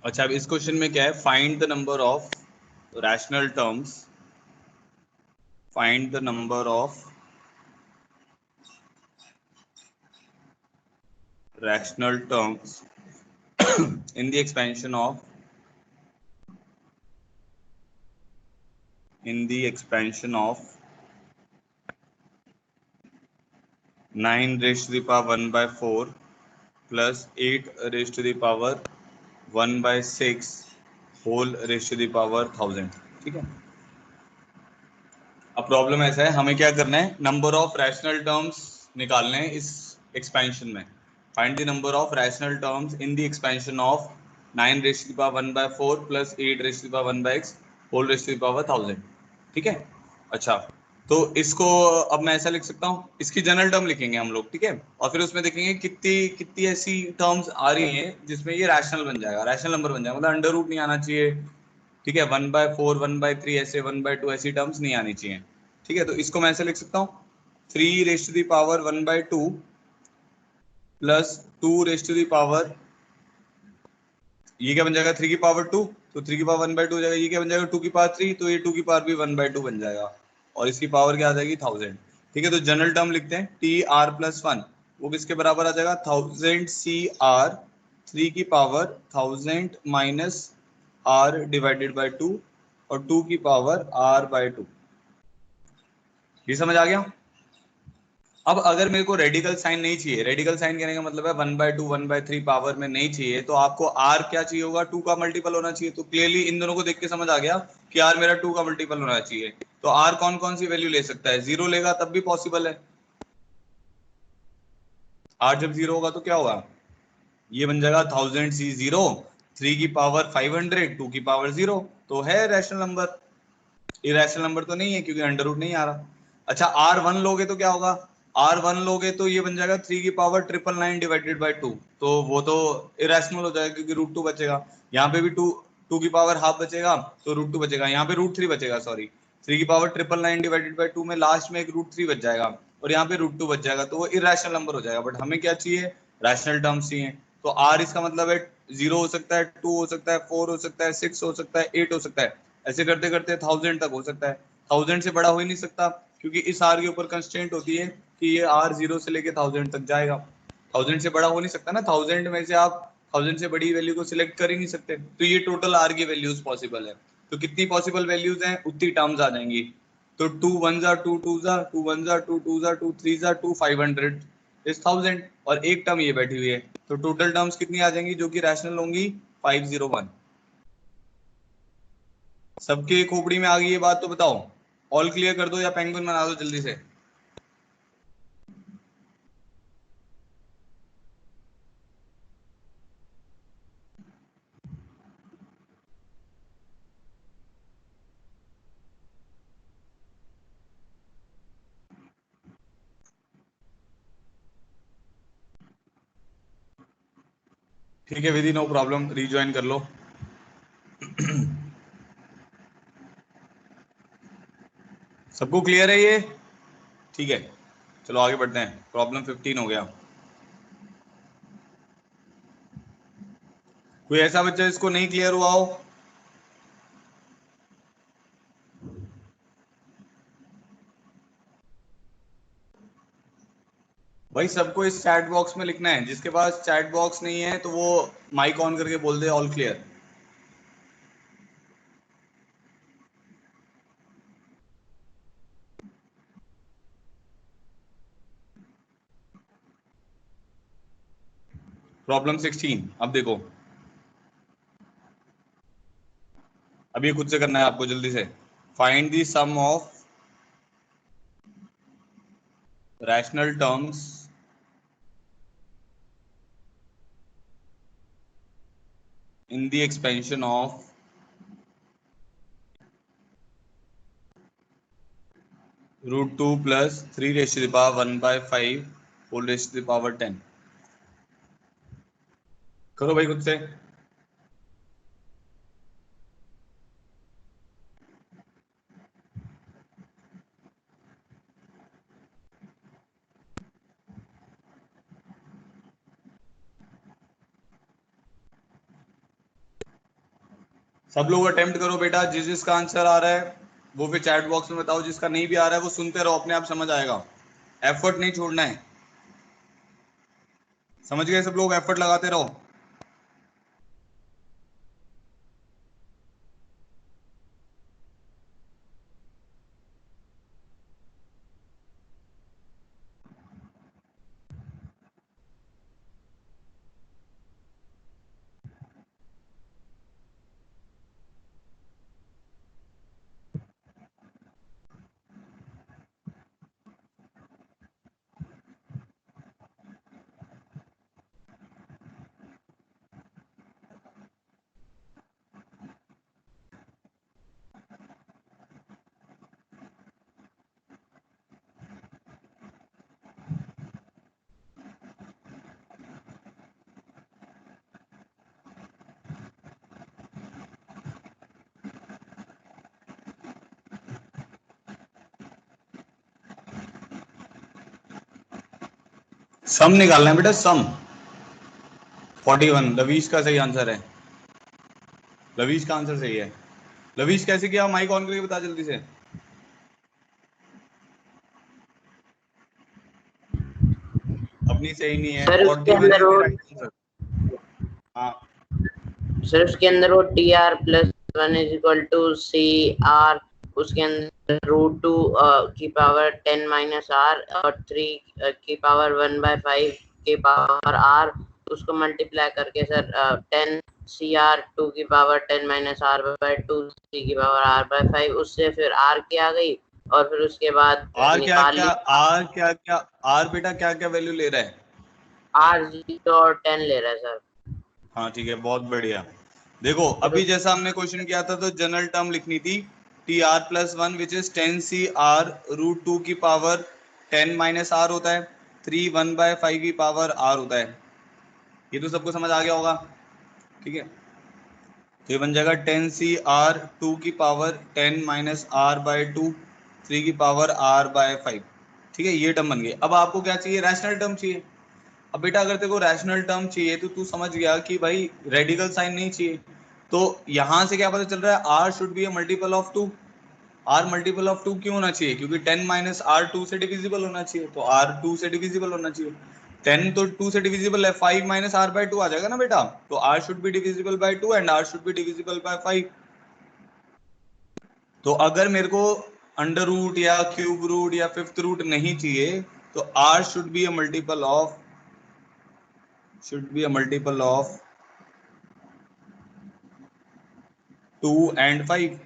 अच्छा, अब इस क्वेश्चन में क्या है, find the number of rational terms, find the number of rational terms in the expansion of 9 raised to the power 1 by 4 plus 8 raised to the power 1 by 6 whole raised to the power 1000। ठीक है, अब problem ऐसा है, हमें क्या करना है, number of rational terms निकालने हैं इस एक्सपेंशन में। Find the number of rational terms in the expansion of 9 raise to the power 1 by 4 plus 8 raise to the power 1 by x whole raise to the power 1000। ठीक है, अच्छा, तो इसको अब मैं ऐसा लिख सकता हूँ, इसकी जनरल टर्म लिखेंगे हम लोग, ठीक है, और फिर उसमें देखेंगे कितनी कितनी ऐसी टर्म्स आ रही हैं जिसमें ये रैशनल बन जाएगा, रैशनल नंबर बन जाएगा, मतलब अंडर रूट नहीं आना चाहिए। ठीक है, 1/4 1/3 ऐसे 1/2 ऐसी टर्म्स नहीं आनी चाहिए। ठीक है, तो इसको मैं ऐसे लिख सकता हूँ, 3 raise to the power 1/2 plus 2 raise to the power, ये क्या बन जाएगा 3 की पावर 2, तो 3 की पावर 1/2 हो जाएगा, ये क्या बन जाएगा 2 की पावर 3, तो ये 2 की पावर भी 1/2 बन जाएगा, और इसकी पावर क्या आ जाएगी 1000। ठीक है, तो जनरल टर्म लिखते हैं टी आर प्लस 1, वो किसके बराबर आ जाएगा 1000 सी आर 3 की power 1000 minus R divided by 2 और 2 की पावर आर बाई 2। ये समझ आ गया। अब अगर मेरे को रेडिकल साइन नहीं चाहिए, रेडिकल साइन कहने का मतलब है 1/2 1/3 पावर में नहीं चाहिए, तो आपको आर क्या चाहिए होगा, 2 का मल्टीपल होना चाहिए। तो क्लियरली इन दोनों को देख के समझ आ गया कि आर मेरा 2 का मल्टीपल होना चाहिए। तो आर कौन कौन सी वैल्यू ले सकता है, 0 लेगा तब भी पॉसिबल है, आर जब 0 होगा तो क्या होगा, ये बन जाएगा 1000 सी 0 3 की पावर 500 2 की पावर 0, तो है रैशनल नंबर, इरेशनल नंबर तो नहीं है क्योंकि अंडर रूट नहीं आ रहा। अच्छा, आर वन लोगे तो क्या होगा, आर वन लोगे तो ये बन जाएगा 3 की पावर 999 डिवाइडेड बाई 2, तो वो तो इरेशनल हो जाएगा क्योंकि √2 बचेगा, यहाँ पे भी 2 2 की पावर हाफ बचेगा तो √2 बचेगा, यहाँ पे √3 बचेगा, सॉरी 3 की पावर 999 डिवाइडेड बाई 2 में लास्ट में एक √3 बच जाएगा और यहाँ पे √2 बच जाएगा, तो वो इरेशनल नंबर हो जाएगा। बट हमें क्या चाहिए, रैशनल टर्म्स चाहिए। तो आर इसका मतलब है 0 हो सकता है, 2 हो सकता है, 4 हो सकता है, 6 हो सकता है, 8 हो सकता है, ऐसे करते करते 1000 तक हो सकता है। 1000 से बड़ा हो ही नहीं सकता क्योंकि इस आर के ऊपर कंस्ट्रेंट होती है कि ये आर 0 से लेके 1000 तक जाएगा, 1000 से बड़ा हो नहीं सकता ना, 1000 में से आप 1000 से बड़ी वैल्यू को सिलेक्ट कर ही नहीं सकते, तो ये टोटल आर की वैल्यूज पॉसिबल है। तो कितनी पॉसिबल वैल्यूज हैं उतनी टर्म्स आ जाएंगी। तो 2 1 2 2 2 1 2 2 2 3 2 500 इज 1000, और एक टर्म ये बैठी हुई है, तो टोटल टर्म्स कितनी आ जाएंगी जो कि रैशनल होंगी 501। सबके खोपड़ी में आ गई ये बात तो बताओ, ऑल क्लियर कर दो या पेंगुइन बना दो जल्दी से। ठीक है विधि, नो प्रॉब्लम, रीज्वाइन कर लो। सबको क्लियर है ये, ठीक है, चलो आगे बढ़ते हैं, प्रॉब्लम 15 हो गया। कोई ऐसा बच्चा इसको नहीं क्लियर हुआ हो, भाई सबको इस चैट बॉक्स में लिखना है, जिसके पास चैट बॉक्स नहीं है तो वो माइक ऑन करके बोल दे ऑल क्लियर। प्रॉब्लम 16, अब देखो, अब ये खुद से करना है आपको जल्दी से। Find the sum of rational terms in the expansion of √2 plus 3 raised to the power 1 by 5 whole raised to the power 10। करो भाई खुद से। सब लोग अटेम्प्ट करो बेटा, जिसका आंसर आ रहा है वो फिर चैट बॉक्स में बताओ, जिसका नहीं भी आ रहा है वो सुनते रहो, अपने आप समझ आएगा, एफर्ट नहीं छोड़ना है। समझ गए सब लोग, एफर्ट लगाते रहो। सम निकालना है बेटा, सम 41 लवीश का सही आंसर है। लवीश का आंसर सही है। लवीश कैसे किया, माइक ऑन करके बता जल्दी से। अपनी सही नहीं है, सर उसके 41 अंदर इज वो द राइट आंसर। हाँ सर उसके अंदर वो TR+1 is equal to CR, उसके अंदर √2 की पावर 10 - R और 3 की पावर 1/5 की पावर R, उसको मल्टीप्लाई करके सर 10 CR 2 की पावर 10 - R/2 3 की पावर R/5, उससे फिर R की आ गई और फिर उसके बाद आर क्या निकाल क्या, ली। आर क्या क्या, आर बेटा क्या क्या वैल्यू ले रहा है? R 0 और 10 ले रहा है सर। हाँ ठीक है, बहुत बढ़िया। देखो अभी जैसा हमने क्वेश्चन किया था तो जनरल टर्म लिखनी थी TR+1 विच इज 10CR√2 की पावर 10 - R होता है, 3 1/5 की पावर R होता है। ये तो सबको समझ आ गया होगा, ठीक है। तो ये बन जाएगा 10CR2 की पावर 10 - R/2 3 की पावर R/5, ठीक है। ये टर्म बन गई। अब आपको क्या चाहिए, रैशनल टर्म चाहिए। अब बेटा अगर तेरे को रैशनल टर्म चाहिए तो तू समझ गया कि भाई रेडिकल साइन नहीं चाहिए। तो यहां से क्या पता चल रहा है, R should be a multiple of 2। R multiple of 2 क्यों होना चाहिए, क्योंकि 10 - R 2 से डिविजिबल होना चाहिए, तो R 2 से डिविजिबल होना चाहिए। 10 तो 2 से डिविजिबल है, 5 - R/2 आ जाएगा ना बेटा। तो R should be divisible by 2 and R should be divisible by 5। तो अगर मेरे को अंडर रूट या क्यूब रूट या फिफ्थ रूट नहीं चाहिए तो R should be a multiple of 2 and 5।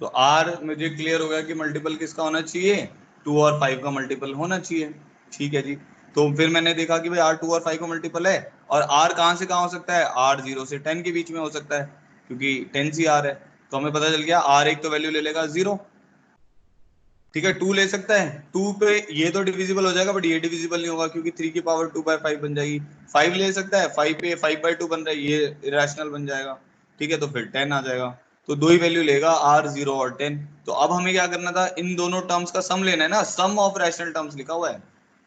तो R मुझे क्लियर हो गया कि मल्टीपल किसका होना चाहिए, 2 और 5 का मल्टीपल होना चाहिए, ठीक है जी। तो फिर मैंने देखा कि भाई R 2 और 5 का मल्टीपल है, और R कहाँ से कहाँ हो सकता है, R 0 से 10 के बीच में हो सकता है, क्योंकि 10CR है। तो हमें पता चल गया R एक तो वैल्यू ले लेगा 0, ठीक है। 2 ले सकता है, 2 पे ये तो डिविजिबल हो जाएगा बट ये डिविजिबल नहीं होगा क्योंकि 3 की पावर 2/5 बन जाएगी। 5 ले सकता है, 5 पे 5/2 बन रहा है, ये इरेशनल बन जाएगा, ठीक है। तो फिर 10 आ जाएगा। तो दो ही वैल्यू लेगा, R 0 और 10। तो अब हमें क्या करना था, इन दोनों टर्म्स का सम लेना है ना, सम ऑफ रैशनल टर्म्स लिखा हुआ है,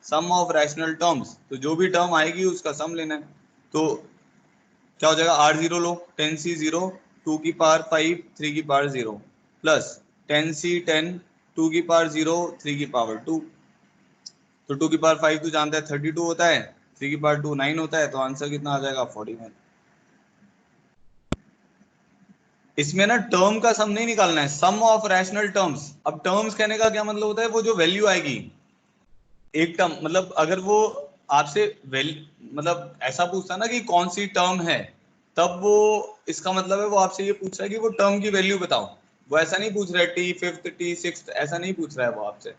सम ऑफ रैशनल टर्म्स। तो जो भी टर्म आएगी उसका सम लेना है। तो क्या हो जाएगा, R 0 लो, 10C0 2 की पावर 5 3 की पावर 0 प्लस 10C10 2 की पावर 0 3 की पावर 2। तो 2 की पावर 5 तो जानता है 32 होता है, 3 की पावर 2 9 होता है, तो आंसर कितना आ जाएगा 41। इसमें ना टर्म का सम नहीं निकालना है, सम ऑफ रैशनल टर्म्स। अब टर्म्स कहने का क्या मतलब होता है, वो जो वैल्यू आएगी एक टर्म, मतलब अगर वो आपसे मतलब ऐसा पूछता ना कि कौन सी टर्म है, तब वो इसका मतलब है वो आपसे ये पूछ रहा है कि वो टर्म की वैल्यू बताओ। वो ऐसा नहीं पूछ रहा है टी फिफ्थ टी सिक्स्थ, ऐसा नहीं पूछ रहा है वो आपसे,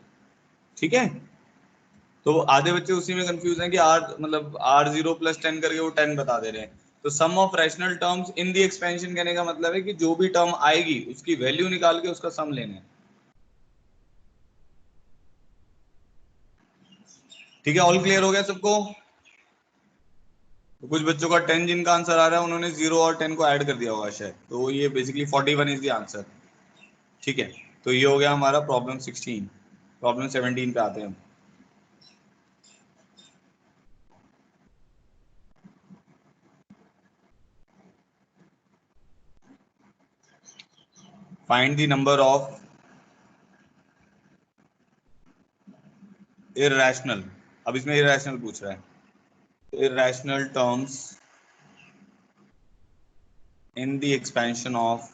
ठीक है। तो आधे बच्चे उसी में कंफ्यूज हैं कि R मतलब R0 + 10 करके वो 10 बता दे रहे हैं। तो sum of rational terms in the expansion कहने का मतलब है कि जो भी टर्म आएगी उसकी वैल्यू निकाल के उसका सम लेना है, ठीक है। ऑल क्लियर हो गया सबको? तो कुछ बच्चों का 10 जिनका आंसर आ रहा है उन्होंने 0 और 10 को ऐड कर दिया होगा शायद, तो ये बेसिकली 41 इज द आंसर, ठीक है। तो ये हो गया हमारा प्रॉब्लम 16। प्रॉब्लम 17 पे आते हैं हम। Find the number of irrational, अब इसमें इररेशनल पूछ रहा है, irrational terms in the expansion of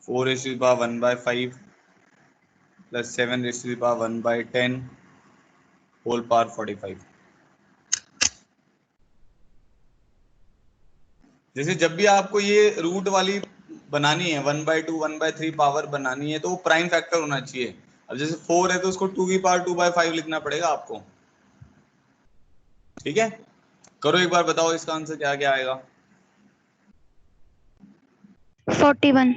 4 raised to the power 1 by 5 plus 7 raised to the power 1 by 10 whole power 45। जैसे जब भी आपको ये रूट वाली बनानी है 1/2 1/3 पावर बनानी है तो वो प्राइम फैक्टर होना चाहिए। अब जैसे 4 है तो उसको 2 की पावर 2/5 लिखना पड़ेगा आपको, ठीक है। करो एक बार, बताओ इसका आंसर क्या क्या आएगा। 41।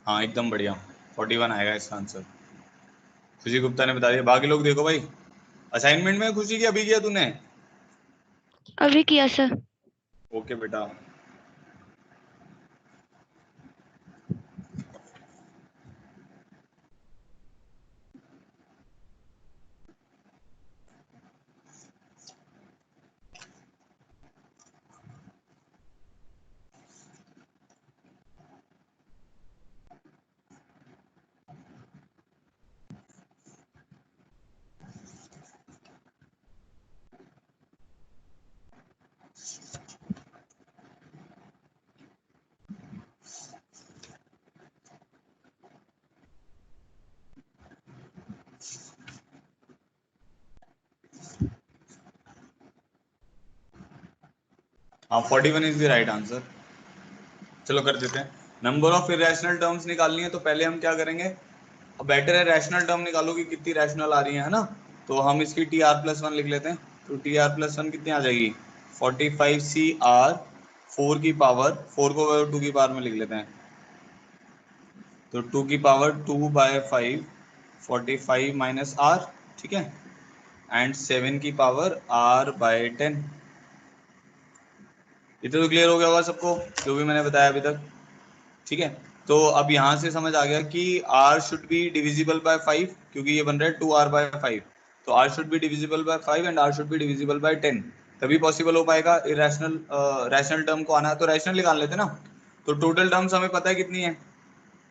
हाँ एकदम बढ़िया, 41 आएगा इसका आंसर। खुशी गुप्ता ने बता दिया। बाकी लोग देखो भाई, असाइनमेंट में खुशी की अभी किया तूने? अभी किया सर। ओके बेटा। हाँ 41 इज द राइट आंसर। चलो कर देते हैं। नंबर ऑफ इरेशनल टर्म्स निकालनी है तो पहले हम क्या करेंगे, अब बेटर है रैशनल टर्म निकालो कि कितनी रैशनल आ रही है ना। तो हम इसकी TR+1 लिख लेते हैं। तो TR+1 कितनी आ जाएगी, 45CR 4 की पावर 4 को 2 की पावर में लिख लेते हैं, तो 2 की पावर 2/5 45 माइनस R, ठीक है, एंड 7 की पावर R/10। इतना तो क्लियर हो गया होगा सबको जो भी मैंने बताया अभी तक, ठीक है। तो अब यहाँ से समझ आ गया कि R should be divisible by 5 क्योंकि ये बन रहा है 2R/5, तो R should be divisible by 5 and R should be divisible by 10, तभी पॉसिबल हो पाएगा इरेशनल रैशनल टर्म को आना है। तो रैशनल निकाल लेते ना। तो टोटल टर्म्स हमें पता है कितनी है,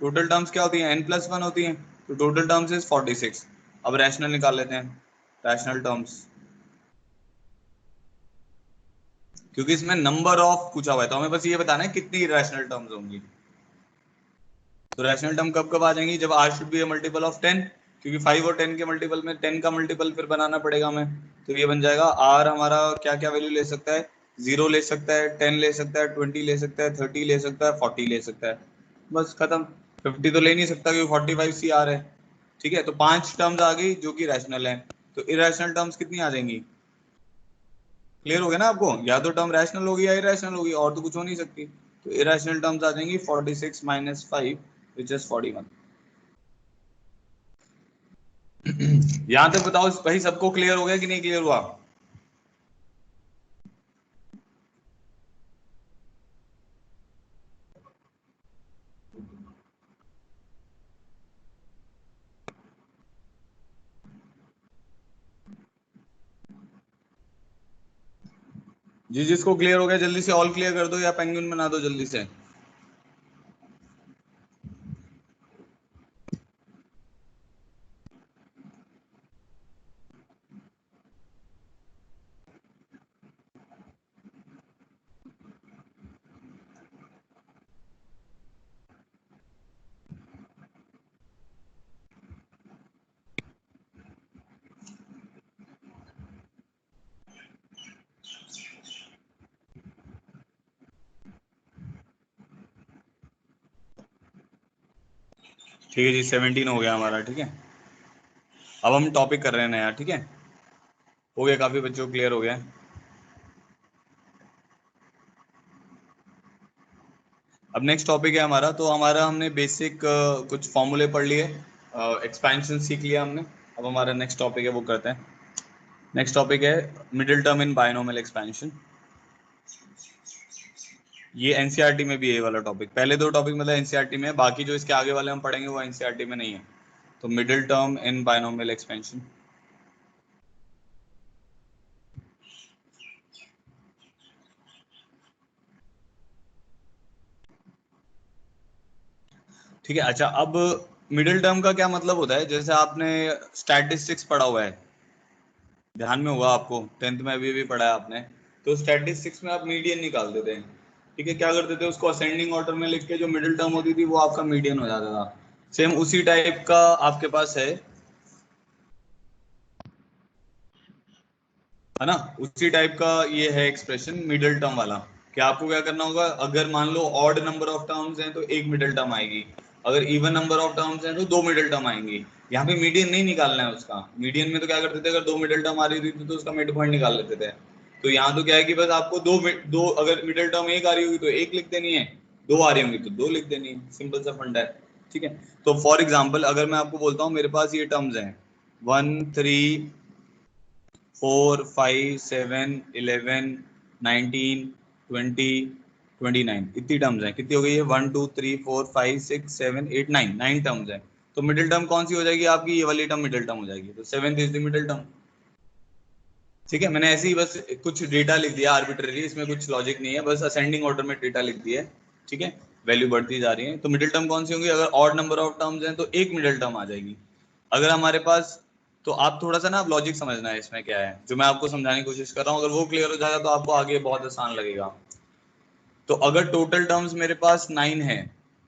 टोटल टर्म्स क्या होती है, n+1 होती है, तो टोटल टर्म्स इज 46। अब रैशनल निकाल लेते हैं, रैशनल टर्म्स, क्योंकि इसमें नंबर ऑफ पूछा हुआ है तो हमें बस ये बताना है कितनी रैशनल टर्म्स होंगी। तो रैशनल टर्म कब कब आ जाएंगी, जब R should be a multiple of 10, क्योंकि 5 और 10 के मल्टीपल में 10 का मल्टीपल फिर बनाना पड़ेगा हमें। तो ये बन जाएगा R हमारा क्या क्या वैल्यू ले सकता है, 0 ले सकता है, 10 ले सकता है, 20 ले सकता है, 30 ले सकता है, 40 ले सकता है, बस खत्म। 50 तो ले नहीं सकता क्योंकि 45CR है, ठीक है। तो 5 टर्म्स आ गई जो कि रैशनल है। तो इरेशनल टर्म्स कितनी आ जाएंगी, क्लियर हो गया ना आपको, या तो टर्म रैशनल होगी या इरेशनल होगी, और तो कुछ हो नहीं सकती। तो इरेशनल टर्म्स आ जाएंगी 46 माइनस 5 विच इज 41। यहां तक बताओ भाई सबको क्लियर हो गया कि नहीं क्लियर हुआ। जी जिसको क्लियर हो गया जल्दी से ऑल क्लियर कर दो या पेंगुइन बना दो जल्दी से। ठीक है जी 17 हो गया हमारा, ठीक है। अब हम टॉपिक कर रहे हैं नया, ठीक है। हो गया, काफी बच्चों को क्लियर हो गया। अब नेक्स्ट टॉपिक है हमारा, तो हमारा हमने बेसिक कुछ फॉर्मूले पढ़ लिए, एक्सपेंशन सीख लिया हमने। अब हमारा नेक्स्ट टॉपिक है वो करते हैं। नेक्स्ट टॉपिक है middle term in binomial expansion. ये एनसीईआरटी में भी है ये वाला टॉपिक। पहले दो टॉपिक मतलब एनसीईआरटी में है, बाकी जो इसके आगे वाले हम पढ़ेंगे वो एनसीईआरटी में नहीं है। तो middle term in binomial expansion, ठीक है। अच्छा, अब मिडिल टर्म का क्या मतलब होता है? जैसे आपने स्टैटिस्टिक्स पढ़ा हुआ है, ध्यान में होगा आपको, 10th में अभी पढ़ा है आपने, तो स्टैटिस्टिक्स में आप मीडियन निकालते थे। ठीक है, क्या करते थे, उसको असेंडिंग ऑर्डर में लिख के जो मिडिल टर्म होती थी वो आपका मीडियन हो जाता था। सेम उसी टाइप का आपके पास है ना, उसी टाइप का ये है एक्सप्रेशन मिडिल टर्म वाला। क्या आपको क्या करना होगा, अगर मान लो ऑड नंबर ऑफ टर्म्स हैं तो एक मिडिल टर्म आएगी, अगर इवन नंबर ऑफ टर्म्स हैं तो दो मिडिल टर्म आएंगी। यहाँ पे मीडियन नहीं निकालना है उसका। मीडियन में तो क्या करते थे, अगर दो मिडिल टर्म आ रही थी तो उसका मिड पॉइंट निकाल लेते थे। तो यहाँ तो क्या है कि बस आपको दो अगर मिडिल टर्म एक आ रही होगी तो एक लिख देनी है, दो आ रही होंगी तो दो लिख देनी है, सिंपल सा फंडा है। ठीक है, तो फॉर एग्जाम्पल अगर मैं आपको बोलता हूँ मेरे पास ये टर्म्स हैं 1 3 4 5 7 11 19 20 29, इतनी टर्म्स हैं। कितनी हो गई है, 1 2 3 4 5 6 7 8 9, 9 टर्म्स हैं। तो मिडिल टर्म कौन सी हो जाएगी आपकी, ये वाली टर्म मिडिल टर्म हो जाएगी, तो 7th is the middle term. ठीक है, मैंने ऐसे ही बस कुछ डेटा लिख दिया आर्बिट्ररी, इसमें कुछ लॉजिक नहीं है, बस असेंडिंग ऑर्डर में डेटा लिख दिया है। ठीक है, वैल्यू बढ़ती जा रही है। तो मिडिल टर्म कौन सी होंगी, अगर ऑड नंबर ऑफ टर्म्स हैं तो एक मिडिल टर्म आ जाएगी। अगर हमारे पास, तो आप थोड़ा सा ना आप लॉजिक समझना है इसमें क्या है जो मैं आपको समझाने की कोशिश कर रहा हूँ, अगर वो क्लियर हो जाएगा तो आपको आगे बहुत आसान लगेगा। तो अगर टोटल टर्म्स मेरे पास 9 है,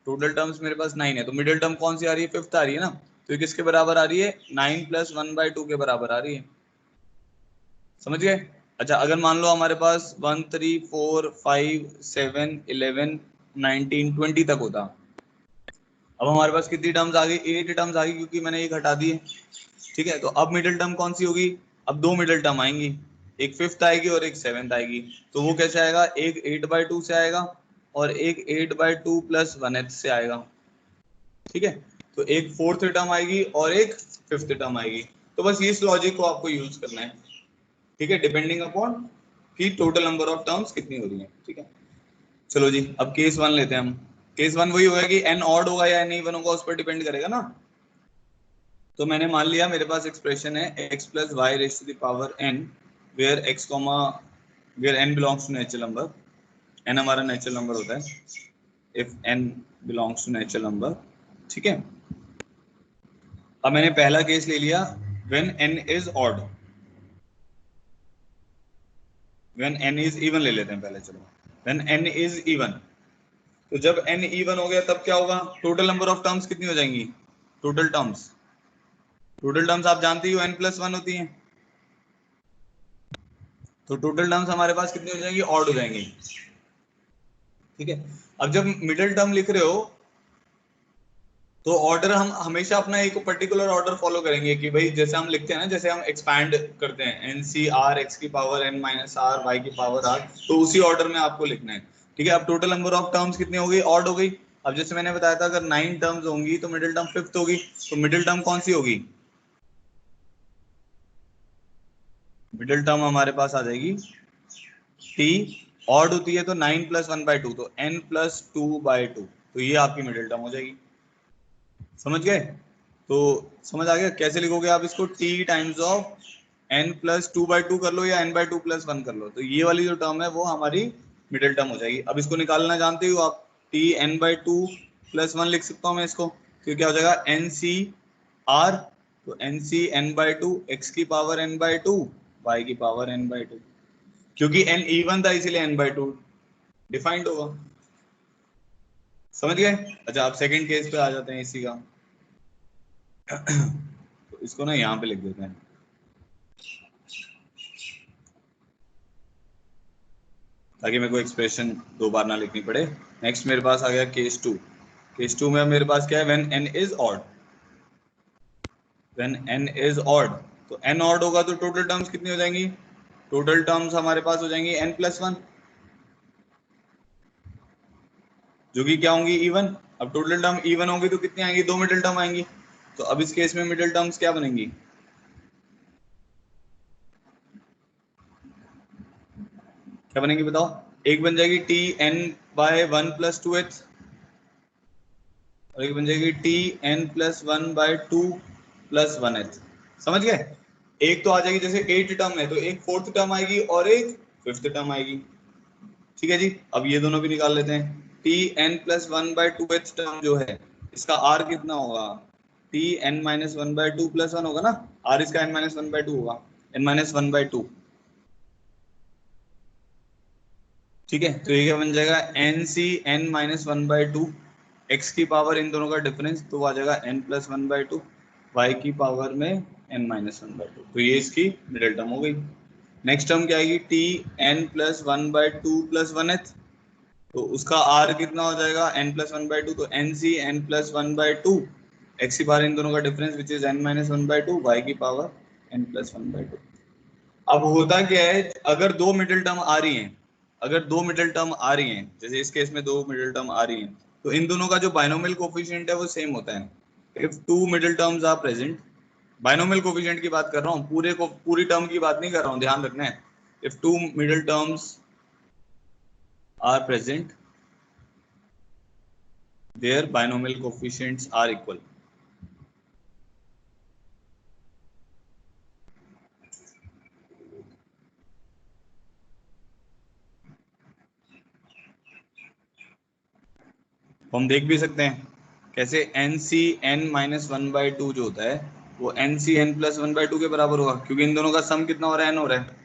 टोटल टर्म्स मेरे पास 9 है, तो मिडिल टर्म कौन सी आ रही है, 5th आ रही है ना। तो ये किसके बराबर आ रही है, 9 + 1/2 के बराबर आ रही है। समझ गए? अच्छा, अगर मान लो हमारे पास 1 3 4 5 7 11 19 20 तक होता, अब हमारे पास कितनी टर्म्स आ गई, 8 टर्म्स आ गई, क्योंकि मैंने एक हटा दी है। ठीक है, तो अब मिडिल टर्म कौन सी होगी, अब दो मिडिल टर्म आएंगी, एक 5th आएगी और एक 7th आएगी। तो वो कैसे आएगा, एक 8/2 से आएगा और एक 8/2 + 1/8 से आएगा। ठीक है, तो एक 4th टर्म आएगी और एक 5th टर्म आएगी। तो बस इस लॉजिक को आपको यूज करना है। ठीक है, डिपेंडिंग अपॉन कि टोटल नंबर ऑफ टर्म्स कितनी हो रही है। ठीक है, चलो जी, अब केस 1 लेते हैं हम। केस 1 वही होगा कि n ऑड होगा या n इवन होगा, उस पर डिपेंड करेगा ना। तो मैंने मान लिया मेरे पास एक्सप्रेशन है x + y⁴n where x, where n belongs to natural number, n हमारा नेचुरल नंबर होता है, if n belongs to natural number. ठीक है, अब मैंने पहला केस ले लिया when n is odd, when n is even ले लेते हैं पहले, चलो व्हेन n इज इवन। तो जब n इवन हो गया तब क्या होगा, टोटल नंबर ऑफ टर्म्स कितनी हो जाएंगी, टोटल टर्म्स आप जानते ही हो n + 1 होती हैं। तो टोटल टर्म्स हमारे पास कितनी हो जाएंगी, ऑड हो जाएंगी। ठीक है, अब जब मिडिल टर्म लिख रहे हो तो ऑर्डर हम हमेशा अपना एक पर्टिकुलर ऑर्डर फॉलो करेंगे कि भाई जैसे हम लिखते हैं ना, जैसे हम एक्सपैंड करते हैं NCR x⁻n - r y⁻r, तो उसी ऑर्डर में आपको लिखना है। ठीक है, अब टोटल नंबर ऑफ टर्म्स कितनी हो गई, ऑड हो गई। अब जैसे मैंने बताया था अगर 9 टर्म्स होंगी तो मिडिल टर्म 5th होगी, तो मिडिल टर्म कौन सी होगी, मिडिल टर्म हमारे पास आ जाएगी t, ऑड होती है तो 9 + 1/2, तो n + 2/2, तो ये आपकी मिडिल टर्म हो जाएगी। समझ गए? तो समझ आ गया कैसे लिखोगे आप इसको, t टाइम्स ऑफ n + 2/2 कर लो या n/2 + 1 कर लो, तो ये वाली जो टर्म है वो हमारी मिडिल टर्म हो जाएगी। अब इसको निकालना जानते हो आप, t n/2 + 1 लिख सकता हूँ मैं इसको, तो क्या हो जाएगा NCR, तो NC n/2 x⁻n/2 y⁻n/2, क्योंकि n इवन था इसीलिए n/2 डिफाइंड होगा। समझ गए? अच्छा, अब सेकंड केस पे आ जाते हैं इसी का। तो इसको ना यहाँ पे लिख देते हैं, ताकि मेरे को एक्सप्रेशन दो बार ना लिखनी पड़े। नेक्स्ट मेरे पास आ गया केस 2। केस 2 में मेरे पास क्या है, when n is odd, when n is odd, तो n ऑड होगा तो टोटल टर्म्स कितनी हो जाएंगी, टोटल टर्म्स हमारे पास हो जाएंगी n + 1, जो कि क्या होंगी, इवन। अब टोटल टर्म इवन होंगी तो कितनी आएंगी, दो मिडिल टर्म आएंगी। तो अब इस केस में मिडिल टर्म्स क्या बनेंगी, क्या बनेगी बताओ, एक बन जाएगी Tn/1 + 2h, और एक बन जाएगी Tn + 1/2 + 1h। समझ गए? एक तो आ जाएगी, जैसे 8 टर्म है तो एक 4th टर्म आएगी और एक 5th टर्म आएगी। ठीक है जी, अब ये दोनों भी निकाल लेते हैं। Tn + 1/2h टर्म जो है, इसका r कितना होगा, t n minus one by two plus one होगा ना, r इसका n minus one by two होगा, n minus one by two. ठीक है, तो ये क्या बन जाएगा, N C N minus one by two, x की पावर इन दोनों का डिफरेंस तो आ जाएगा n plus one by two, Y की पावर में n minus one by two. तो ये इसकी मिडिल टर्म हो गई। नेक्स्ट टर्म क्या आएगी, T N plus one by two plus one th, तो उसका r कितना हो जाएगा, n plus one by two, तो n C N plus one by two, x की पावर इन दोनों का difference which is n minus one by two, Y की power n plus one by two. अब होता क्या है, अगर दो मिडिल टर्म आ रही हैं, अगर दो मिडिल टर्म आ रही हैं, जैसे इस केस में दो मिडिल टर्म आ रही हैं, तो इन दोनों का जो बाइनोमियल कोफिशिएंट है वो सेम होता है। If two middle terms are present, binomial coefficient की बात कर रहा हूँ, पूरी टर्म की बात नहीं कर रहा हूँ, ध्यान रखना है। If two middle terms are present, their binomial coefficients are equal. हम देख भी सकते हैं कैसे, N C N minus one by two जो होता है वो N C N plus one by two के बराबर होगा, क्योंकि इन दोनों का सम कितना हो रहा है, एन हो रहा है।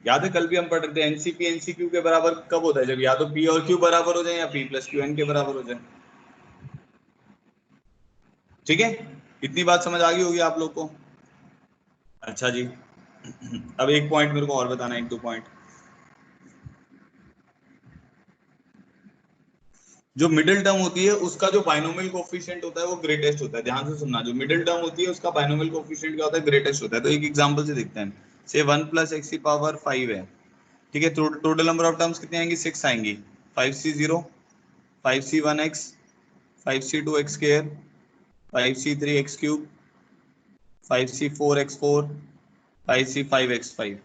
याद है कल भी हम पढ़ रहे थे, एनसीपी एनसीक्यू के बराबर कब होता है, जब या तो पी और क्यू बराबर हो जाए या पी प्लस क्यू एन के बराबर हो जाए। ठीक है, इतनी बात समझ आ गई होगी आप लोग को। अच्छा जी, अब एक पॉइंट मेरे को और बताना है, एक दो पॉइंट। जो मिडिल टर्म होती है उसका जो बाइनोमियल कोफिशिएंट होता है वो ग्रेटेस्ट होता है, ध्यान से सुनना। जो मिडिल टर्म होती है उसका बाइनोमियल कोफिशिएंट क्या होता है, ग्रेटेस्ट होता है। तो एक एग्जांपल से देखते हैं, से वन प्लस एक्स की पावर फाइव है, ठीक है, टोटल नंबर ऑफ टर्म्स कितनी आएंगी, सिक्स आएंगी। Five C zero, five C one X, five C two X square, five C three X cube, five C four X four, five C five X five.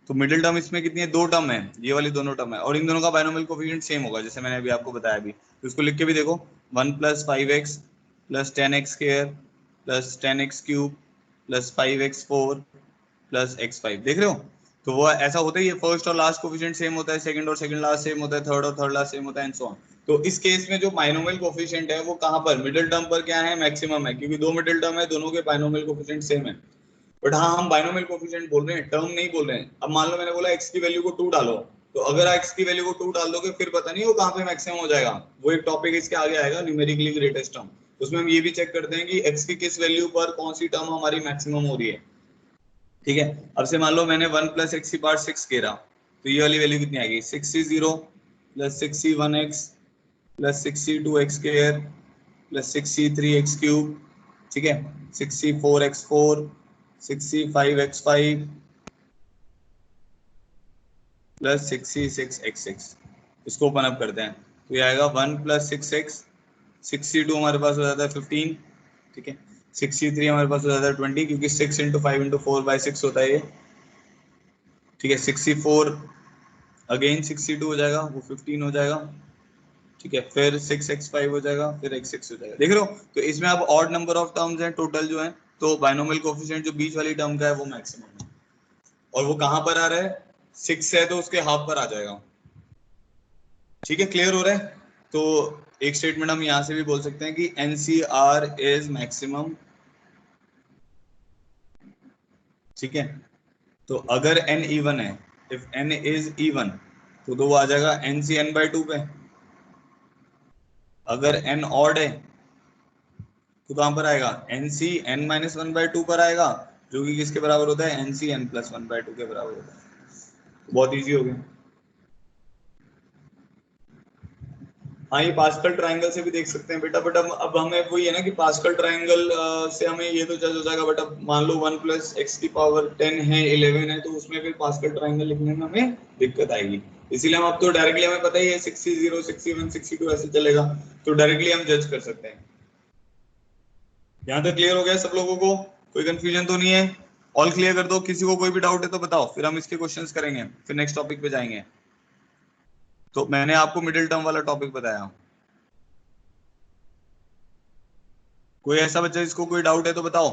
तो middle term इसमें कितनी है, दो term है, ये वाली दोनों टर्म है, और इन दोनों का बाइनोमियल कोफिशिएंट सेम होगा, जैसे मैंने अभी आपको बताया अभी। तो इसको लिख के भी देखो, one plus five x plus ten x square plus ten x cube plus five x four plus x five, देख रहे हो। तो वो ऐसा होता ही है, फर्स्ट और लास्ट कोफिशिएंट सेम होता है, सेकंड और सेकंड लास्ट सेम होता है, थर्ड और थर्ड लास्ट सेम होता है, एंड सो ऑन। तो इस केस में जो बाइनोमियल कोफिशिएंट है वो कहाँ पर, मिडिल टर्म पर क्या है, मैक्सिमम है, क्योंकि दो मिडिल टर्म है, दोनों के बाइनोमियल कोफिशिएंट सेम है। बट हाँ, हम बाइनोमियल कोफिशिएंट बोल रहे हैं, टर्म नहीं बोल रहे हैं। अब मान लो मैंने बोला x की वैल्यू को 2 डालो, तो अगर x की वैल्यू को 2 डाल दोगे फिर पता नहीं वो कहाँ पे मैक्सिमम हो जाएगा, वो एक टॉपिक इसके आगे आएगा, न्यूमेरिकली ग्रेटेस्ट टर्म। उसमें हम ये भी चेक करते हैं कि x की किस वैल्यू पर कौन सी टर्म हमारी मैक्सिमम हो रही है। ठीक है, अब से मान लो मैंने वन प्लस एक्स की पावर सिक्स घेरा, तो ये वाली वैल्यू कितनी आएगी, six C zero plus six C one X plus six C two X square plus six C three X cube, ठीक है, six C four X four, six C five X five plus six C six X six. इसको open up करते हैं, तो ये आएगा one plus six X, six C to हमारे पास हो जाता है 15, ठीक है, सिक्स सी थ्री हमारे पास हो जाता है 20, क्योंकि six into five into four by six होता है ये, ठीक है, six C four again six C two हो जाएगा, वो 15 हो जाएगा, ठीक है, फिर सिक्स एक्स फाइव हो जाएगा, फिर एक्स सिक्स हो जाएगा, देख रहे हो। तो इसमें अब ऑड नंबर ऑफ टर्म्स हैं टोटल जो है, तो बाइनोमियल कोफिशिएंट जो बीच वाली टर्म का है वो मैक्सिमम है, और वो कहां पर आ रहा है, सिक्स है तो उसके हाफ पर आ जाएगा। ठीक है, क्लियर हो रहा है। तो एक स्टेटमेंट हम यहां से भी बोल सकते हैं कि एनसीआर इज मैक्सिमम, ठीक है। तो अगर एन इवन है, इफ एन इज इवन, तो वो आ जाएगा N C N by two पे। अगर एन ऑड है तो कहां पर आएगा, N C N minus one by two पर आएगा, जो कि किसके बराबर होता है, N C N plus one by two के बराबर होता है। बहुत इजी हो गया। हाँ, ये पास्कल ट्रायंगल से भी देख सकते हैं बेटा, बट अब हमें वही है ना कि पास्कल ट्रायंगल से हमें ये तो जज हो जाएगा, बट अब मान लो वन प्लस एक्स की पावर 10 है, 11 है, तो उसमें फिर पास्कल ट्रायंगल लिखने में हमें दिक्कत आएगी। इसीलिए हम अब तो डायरेक्टली, हमें पता ही है 60 61 62 ऐसे चलेगा, तो डायरेक्टली हम जज कर सकते हैं। यहाँ तक क्लियर हो गया सब लोगों को, कोई कंफ्यूजन तो नहीं है, ऑल क्लियर कर दो। किसी को कोई भी डाउट है तो बताओ, फिर हम इसके क्वेश्चंस करेंगे, फिर नेक्स्ट टॉपिक पे जाएंगे। तो मैंने आपको मिडिल टर्म वाला टॉपिक बताया, कोई ऐसा बच्चा जिसको कोई डाउट है तो बताओ।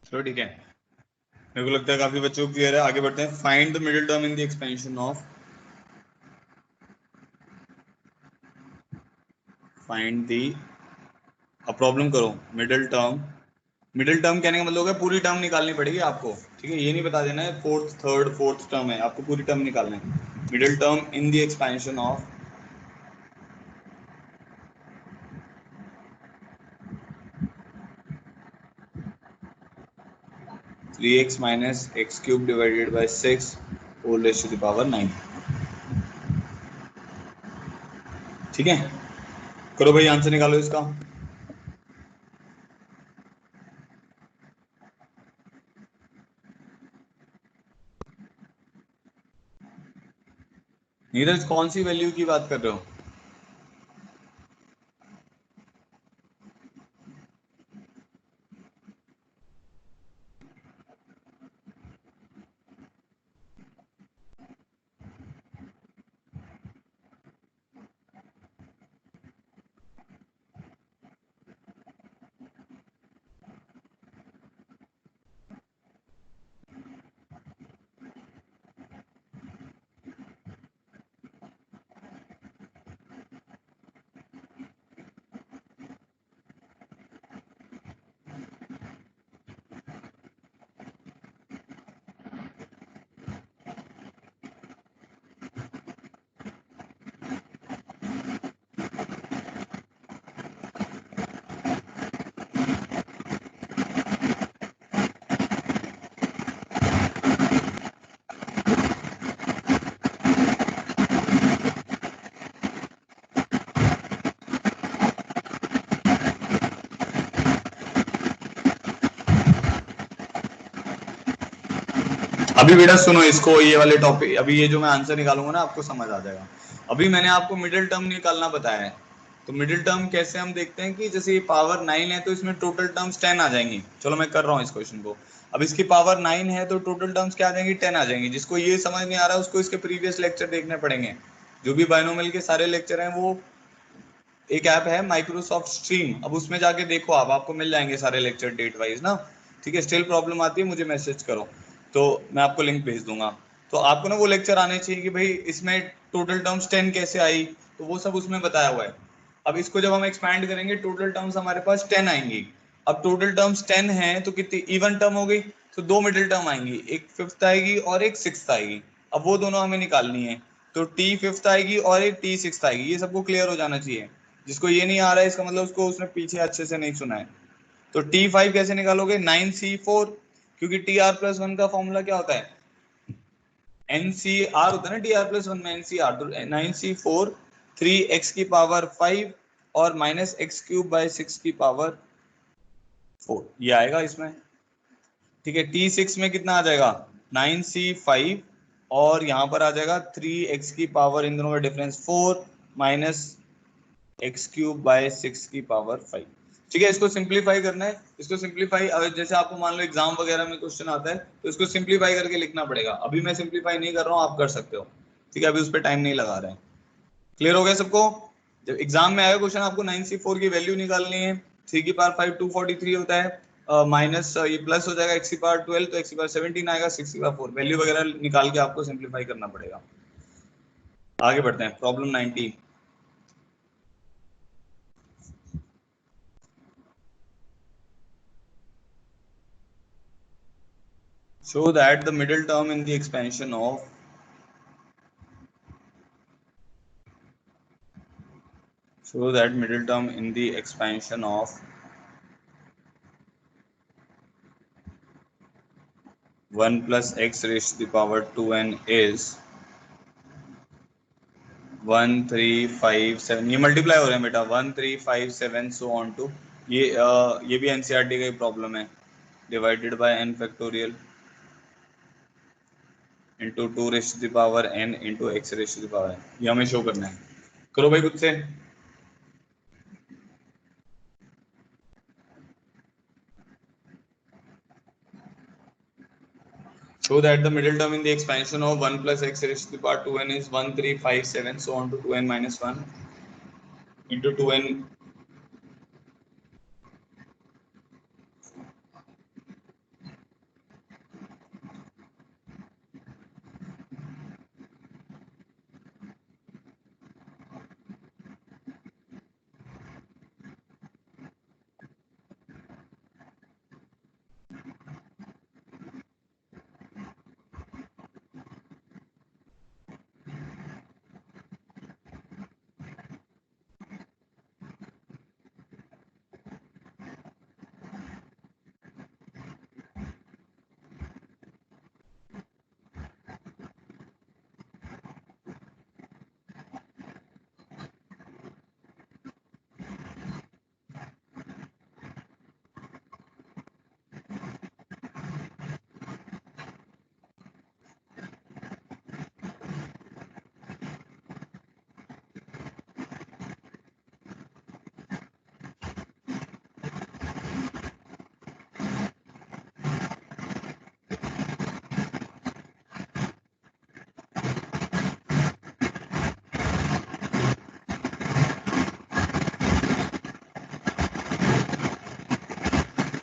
चलो ठीक है, मेरे को लगता है काफी बच्चों को क्लियर है। आगे बढ़ते हैं। Find the middle term in the expansion of, find the, अब प्रॉब्लम करो मिडिल टर्म। मिडिल टर्म कहने का मतलब होगा पूरी टर्म निकालनी पड़ेगी आपको, ठीक है, ये नहीं बता देना है फोर्थ थर्ड फोर्थ टर्म है, आपको पूरी टर्म निकालना है। Middle term in the expansion of 3x minus x cube divided by 6 whole raised to the power 9। ठीक है, करो भाई आंसर निकालो इसका। नीरज कौन सी वैल्यू की बात कर रहे हो? अभी बेटा सुनो इसको, ये वाले टॉपिक, अभी ये जो मैं आंसर निकालूंगा ना आपको समझ आ जाएगा। अभी मैंने आपको मिडिल टर्म निकालना बताया है, तो मिडिल टर्म कैसे हम देखते हैं कि जैसे ये पावर 9 है तो इसमें टोटल टर्म्स 10 आ जाएंगी। चलो मैं कर रहा हूँ इस क्वेश्चन को। अब इसकी पावर 9 है तो टोटल टर्म्स क्या आ जाएंगी? 10 आ जाएंगी। जिसको ये समझ नहीं आ रहा उसको इसके प्रीवियस लेक्चर देखने पड़ेंगे। जो भी बायनोमियल के सारे लेक्चर हैं वो एक ऐप है माइक्रोसॉफ्ट स्ट्रीम, अब उसमें जाके देखो आप, आपको मिल जाएंगे सारे लेक्चर डेट वाइज ना। ठीक है, स्टिल प्रॉब्लम आती है मुझे मैसेज करो तो मैं आपको लिंक भेज दूंगा। तो आपको ना वो लेक्चर आने चाहिए कि भाई इसमें टोटल टर्म्स 10 कैसे आई, तो वो सब उसमें बताया हुआ है। अब इसको जब हम एक्सपैंड करेंगे टोटल टर्म्स हमारे पास 10 आएंगी। अब टोटल टर्म्स 10 हैं तो कितनी इवन टर्म हो गई? तो दो मिडिल टर्म आएंगी, एक फिफ्थ आएगी और एक सिक्स्थ आएगी। अब वो दोनों हमें निकालनी है, तो टी फिफ्थ आएगी और एक टी सिक्स्थ आएगी। ये सबको क्लियर हो जाना चाहिए। जिसको ये नहीं आ रहा है इसका मतलब उसको उसने पीछे अच्छे से नहीं सुना है। तो T5 कैसे निकालोगे? 9C4, क्योंकि TR+1 का फॉर्मूला क्या होता है? NCR होता है ना, TR+1 में NCR। तो 9C4 3x की पावर 5 और माइनस एक्स क्यूब बाय 6 की पावर 4, ये आएगा इसमें। ठीक है, T6 में कितना आ जाएगा? 9C5 और यहाँ पर आ जाएगा 3x की पावर, इन दोनों का difference 4 minus x cube by 6 की पावर 5। ठीक है, इसको सिंप्लीफाई करना है। इसको सिंप्लीफाई, जैसे आपको मान लो एग्जाम वगैरह में क्वेश्चन आता है तो इसको सिंप्लीफाई करके लिखना पड़ेगा। अभी मैं सिंप्लीफाई नहीं कर रहा हूँ, आप कर सकते हो। ठीक है, अभी उस पर टाइम नहीं लगा रहे हैं। क्लियर हो गया सबको? जब एग्जाम में आएगा क्वेश्चन आपको 9C4 की वैल्यू निकालनी है। 3 की पावर 5 243 होता है, माइनस ये प्लस हो जाएगा x की पावर 12 तो x की पावर 17 आएगा, 6 की पावर 4 वैल्यू वगैरह निकाल के आपको सिंप्लीफाई करना पड़ेगा। आगे बढ़ते हैं, problem 19। Show that the middle term in the expansion of middle term in the expansion of 1 plus x raised to the power 2n is 1 3 5 7। ये मल्टीप्लाई हो रहे हैं बेटा, 1 3 5 7 so on to ये भी एनसीईआरटी का ही प्रॉब्लम है। Divided by n factorial into 2 raised to the power n into x raised to the power n। ये हमें शो करना है। करो भाई खुद से। Show that the middle term in the expansion of 1 plus x raised to the power 2n is 1 3 5 7 so on to 2n minus 1 into 2n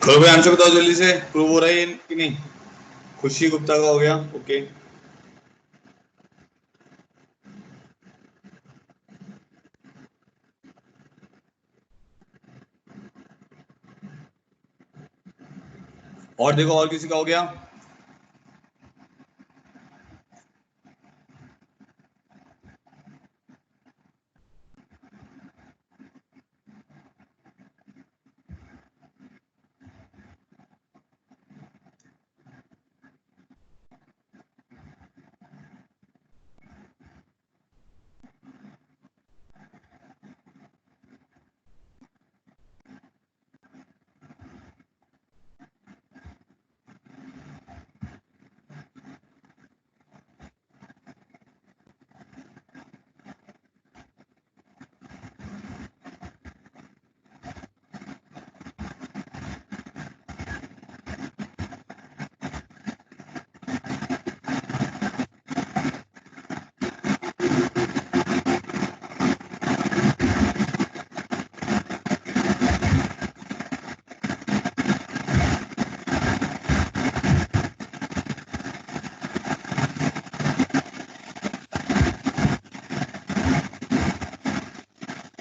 चलो भाई आंसर बताओ जल्दी से, प्रूव हो रहा है कि नहीं? खुशी गुप्ता का हो गया, ओके। और देखो और किसी का हो गया?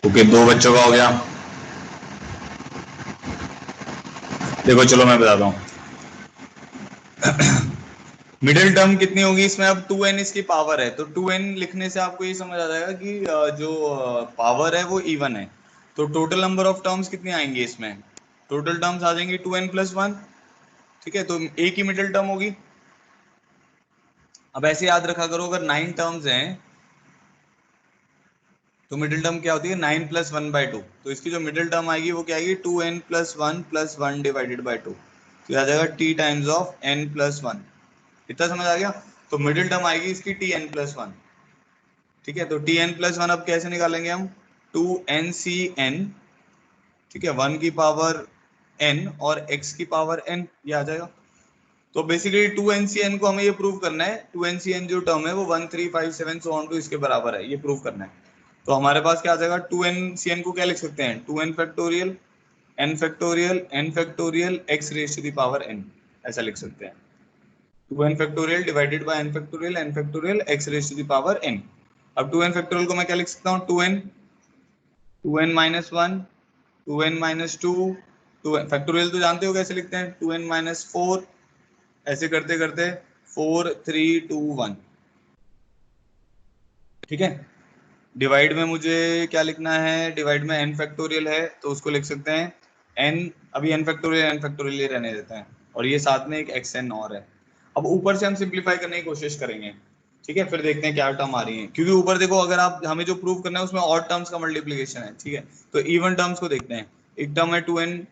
ओके, दो बच्चों का हो गया। देखो चलो मैं बताता हूँ। मिडिल टर्म कितनी होगी इसमें? अब 2n इसकी पावर है, तो 2n लिखने से आपको ये समझ आ जाएगा कि जो पावर है वो इवन है। तो टोटल नंबर ऑफ टर्म्स कितनी आएंगी इसमें? टोटल टर्म्स आ जाएंगी 2n+1, ठीक है। तो एक ही मिडिल टर्म होगी। अब ऐसे याद रखा करो, अगर 9 टर्म्स हैं तो मिडिल टर्म क्या होती है? 9 + 1/2। तो इसकी जो मिडिल टर्म आएगी वो क्या आएगी? 2n+1 + 1 / 2। तो आ जाएगा t टाइम्स ऑफ n+1। इतना समझ आ गया? तो मिडिल टर्म आएगी इसकी tn+1, ठीक है। तो tn+1 अब कैसे निकालेंगे हम? 2ncn, ठीक है, 1 की पावर n और x की पावर n, ये आ जाएगा। तो बेसिकली 2ncn को हमें ये प्रूव करना है, 2ncn जो टर्म है वो 1 3 5 7 so on to इसके बराबर है, ये प्रूव करना है। तो हमारे पास क्या आ जाएगा? 2ncn को क्या लिख सकते हैं? 2n factorial n factorial n factorial x raise to the power n, ऐसा लिख सकते हैं। 2n factorial divided by n factorial x raise to the power n। अब 2n फैक्टोरियल को मैं क्या लिख सकता हूँ? 2n-1 2n-2 2n फैक्टोरियल तो जानते हो कैसे लिखते हैं? 2n-4, ऐसे करते करते 4 3 2 1, ठीक है। डिवाइड में मुझे क्या लिखना है? डिवाइड में n फैक्टोरियल है तो उसको लिख सकते हैं n, अभी n फैक्टोरियल ये रहने देते हैं, और ये साथ में एक xn और है। अब ऊपर से हम सिंप्लीफाई करने की कोशिश करेंगे, ठीक है, फिर देखते हैं क्या टर्म आ रही है। क्योंकि ऊपर देखो, अगर आप हमें जो प्रूव करना है उसमें ऑड टर्म्स का मल्टीप्लिकेशन है, ठीक है। तो इवन टर्म्स को देखते हैं। एक टर्म है 2n,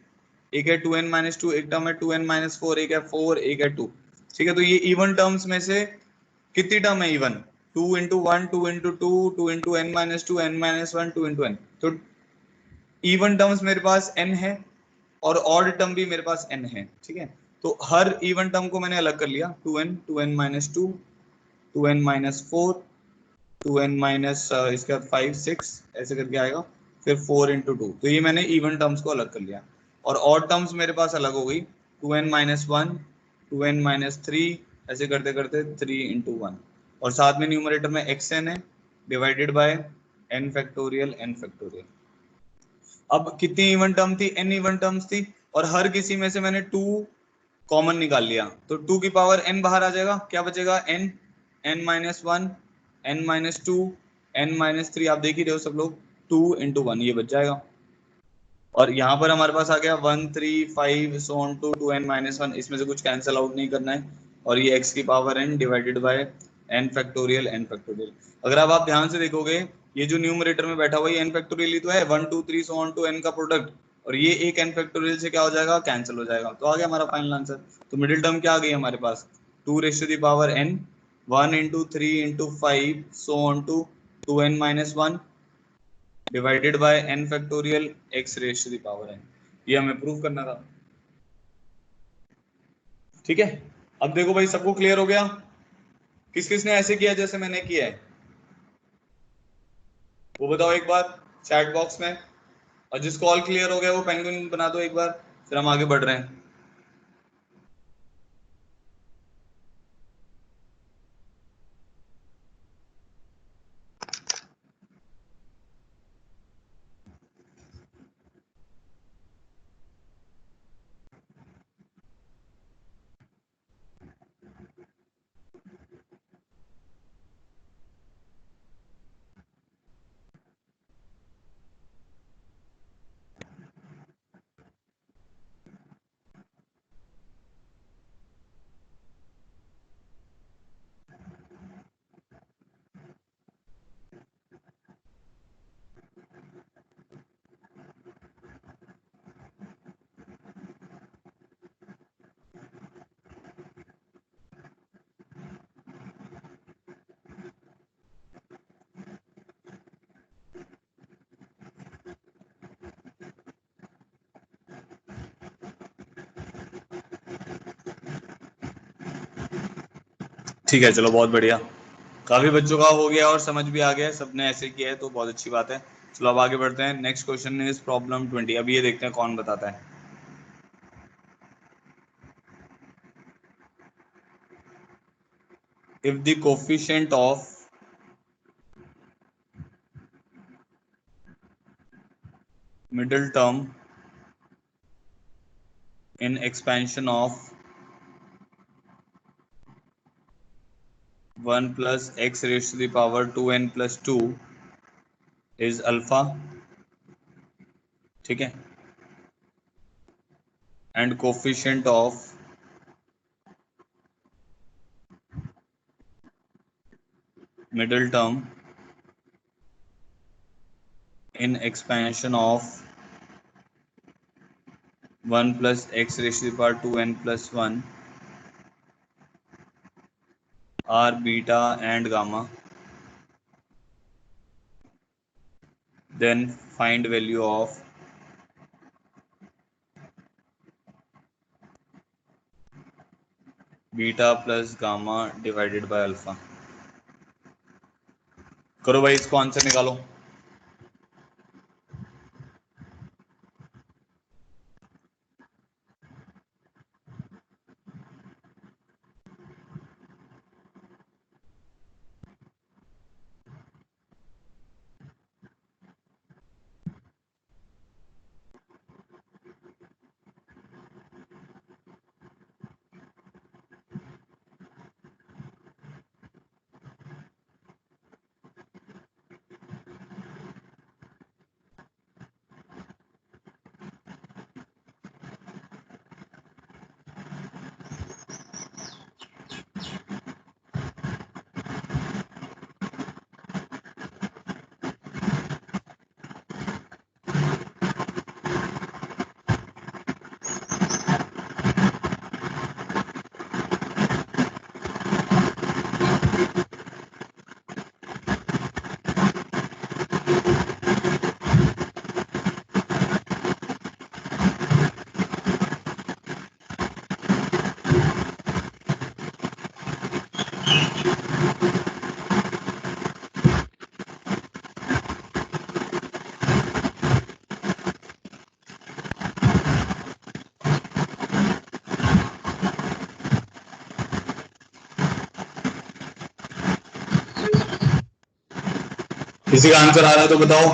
एक है 2n-2, एक टर्म है 2n-4, एक है 4, एक है 2, ठीक है। तो ये इवन टर्म्स में से कितनी टर्म है इवन? 2 × 1 2 × 2 2 × n-2 n-1 2 × n। तो इवन टर्म्स मेरे पास n है और ऑड टर्म भी मेरे पास n है, ठीक है। तो हर इवन टर्म को मैंने अलग कर लिया, 2n 2n-2 2n-4 2n- इसके बाद 5 6 ऐसे करके आएगा, फिर 4 × 2। तो ये मैंने इवन टर्म्स को अलग कर लिया, और ऑड टर्म्स मेरे पास अलग हो गई, 2n-1 2n-3 ऐसे करते करते 3 × 1, और साथ में न्यूमरेटर में xn है divided by n factorial n factorial. अब कितनी इवन टर्म थी? n इवन टर्म्स थी, और हर किसी में से मैंने 2 कॉमन निकाल लिया, तो 2 की पावर n बाहर आ जाएगा। क्या बचेगा? n n-1 n-2 n-3, आप देख ही रहे हो सब लोग, 2 × 1 ये बच जाएगा। और यहाँ पर हमारे पास आ गया 1 3 5 so on to 2n-1, इसमें से कुछ कैंसिल आउट नहीं करना है, और ये x की power n divided by n factorial n factorial. अगर आप ध्यान से देखोगे, ये जो न्यूमरेटर में बैठा हुआ है n फैक्टोरियल ही तो है, 1 2 3 so on to n का प्रोडक्ट, और ये एक n फैक्टोरियल से क्या हो जाएगा? कैंसिल हो जाएगा। तो आ गया हमारा फाइनल आंसर। तो मिडिल टर्म क्या आ गई हमारे पास? 2n 1 × 3 × 5 so on to 2n-1 divided by n factorial x raise to the power n। ये हमें प्रूव करना था, ठीक है। अब देखो भाई, सबको क्लियर हो गया? किस किस ने ऐसे किया जैसे मैंने किया है, वो बताओ एक बार चैट बॉक्स में। और जिसको ऑल क्लियर हो गया वो पेंगुइन बना दो एक बार, फिर हम आगे बढ़ रहे हैं। ठीक है, चलो बहुत बढ़िया, काफी बच्चों का हो गया और समझ भी आ गया, सबने ऐसे किया है तो बहुत अच्छी बात है। चलो अब आगे बढ़ते हैं। Next question is problem 20। अब ये देखते हैं कौन बताता है। If the coefficient of middle term in expansion of 1 plus x raised to the power 2n plus 2 is alpha, ठीक है, and coefficient of middle term in expansion of 1 plus x raised to the power 2n plus 1 are beta and gamma, then find value of beta plus gamma divided by alpha। करो भाई, इसको answer निकालो। किसी का answer आ रहा है तो बताओ।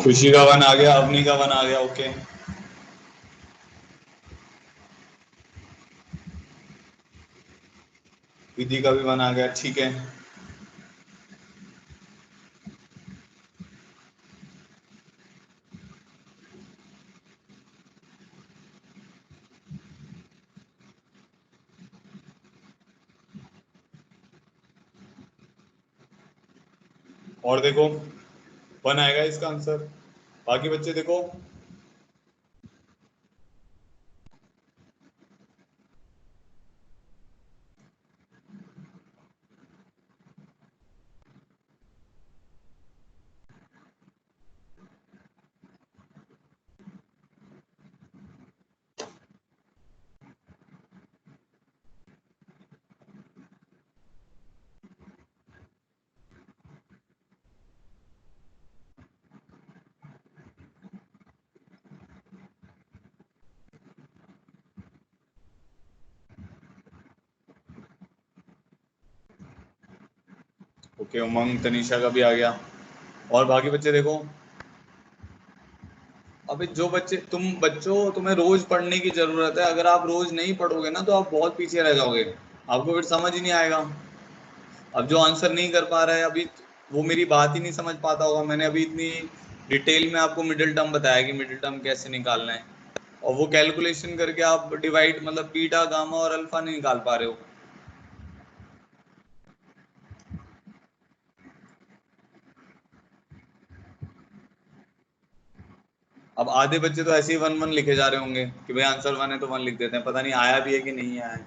खुशी का वन आ गया, अवनी का वन आ गया, ओके। विधि का भी वन आ गया, ठीक है। और देखो, वन आएगा इसका आंसर। बाकी बच्चे देखो, ओके, उमंग तनीषा का भी आ गया। और बाकी बच्चे देखो, अब अबे जो बच्चे तुम्हें रोज पढ़ने की जरूरत है। अगर आप रोज नहीं पढ़ोगे ना तो आप बहुत पीछे रह जाओगे, आपको फिर समझ ही नहीं आएगा। अब जो आंसर नहीं कर पा रहा है अभी, वो मेरी बात ही नहीं समझ पाता होगा। मैंने अभी इतनी डिटेल में आपको मिडिल टर्म बताया कि मिडिल टर्म कैसे निकालना है, और वो कैलकुलेशन करके आप डिवाइड मतलब बीटा गामा और अल्फा नहीं निकाल पा रहे हो। अब आधे बच्चे तो ऐसे ही 1 1 लिखे जा रहे होंगे कि भाई आंसर 1 है तो 1 लिख देते हैं, पता नहीं आया भी है कि नहीं आया है।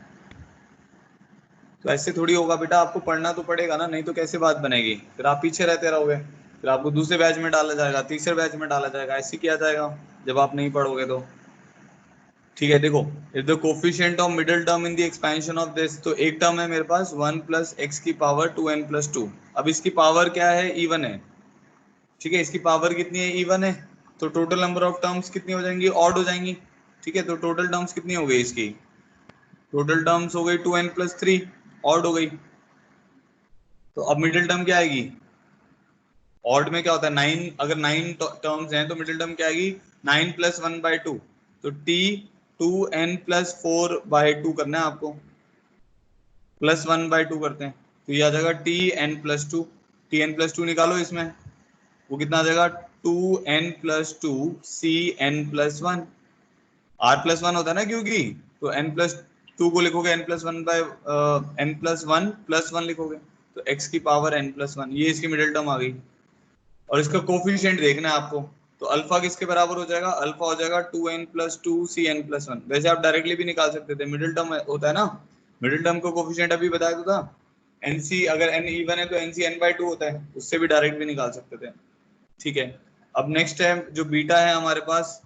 तो ऐसे थोड़ी होगा बेटा, आपको पढ़ना तो पड़ेगा ना, नहीं तो कैसे बात बनेगी। फिर आप पीछे रहते रहोगे, फिर आपको दूसरे बैच में डाला जाएगा, तीसरे बैच में डाला जाएगा, ऐसे किया जाएगा जब आप नहीं पढ़ोगे तो। ठीक है, देखो, if the coefficient of middle term in the expansion of this, तो एक टर्म है मेरे पास 1 प्लस एक्स की पावर 2n प्लस 2। अब इसकी पावर क्या है, इवन है। ठीक है, इसकी पावर कितनी है, इवन है। तो टोटल नंबर ऑफ टर्म्स कितनी हो जाएंगी, ऑड हो जाएंगी। ठीक है, तो टोटल टर्म्स कितनी हो गई इसकी, टोटल टर्म्स हो गई 2n प्लस 3, ऑड हो गई। तो अब मिडिल टर्म क्या आएगी, ऑड में क्या होता है 9, अगर 9 टर्म्स हैं तो मिडिल टर्म क्या आएगी 9 प्लस 1/2। तो टी 2n प्लस 4/2 करना है आपको, प्लस 1/2 करते हैं तो ये आ जाएगा T N plus two. T N plus two निकालो इसमें, वो कितना आ जाएगा 2n+2 cn+1। r plus one होता है ना क्योंकि, तो n+2 को लिखोगे n+1 लिखोगे, तो x की पावर n+1, ये इसकी मिडिल टर्म आ गई। और इसका कोफिशिएंट देखना है आपको, तो अल्फा किसके बराबर हो जाएगा, अल्फा हो जाएगा 2n+2 cn+1। वैसे आप डायरेक्टली भी निकाल सकते थे, मिडिल टर्म होता है ना, मिडिल टर्म को कोफिशिएंट अभी बताया तो था। एनसी अगर n इवन है तो एनसी n/2 होता है, उससे भी डायरेक्ट भी निकाल सकते थे। ठीक है, अब नेक्स्ट है जो बीटा है हमारे पास,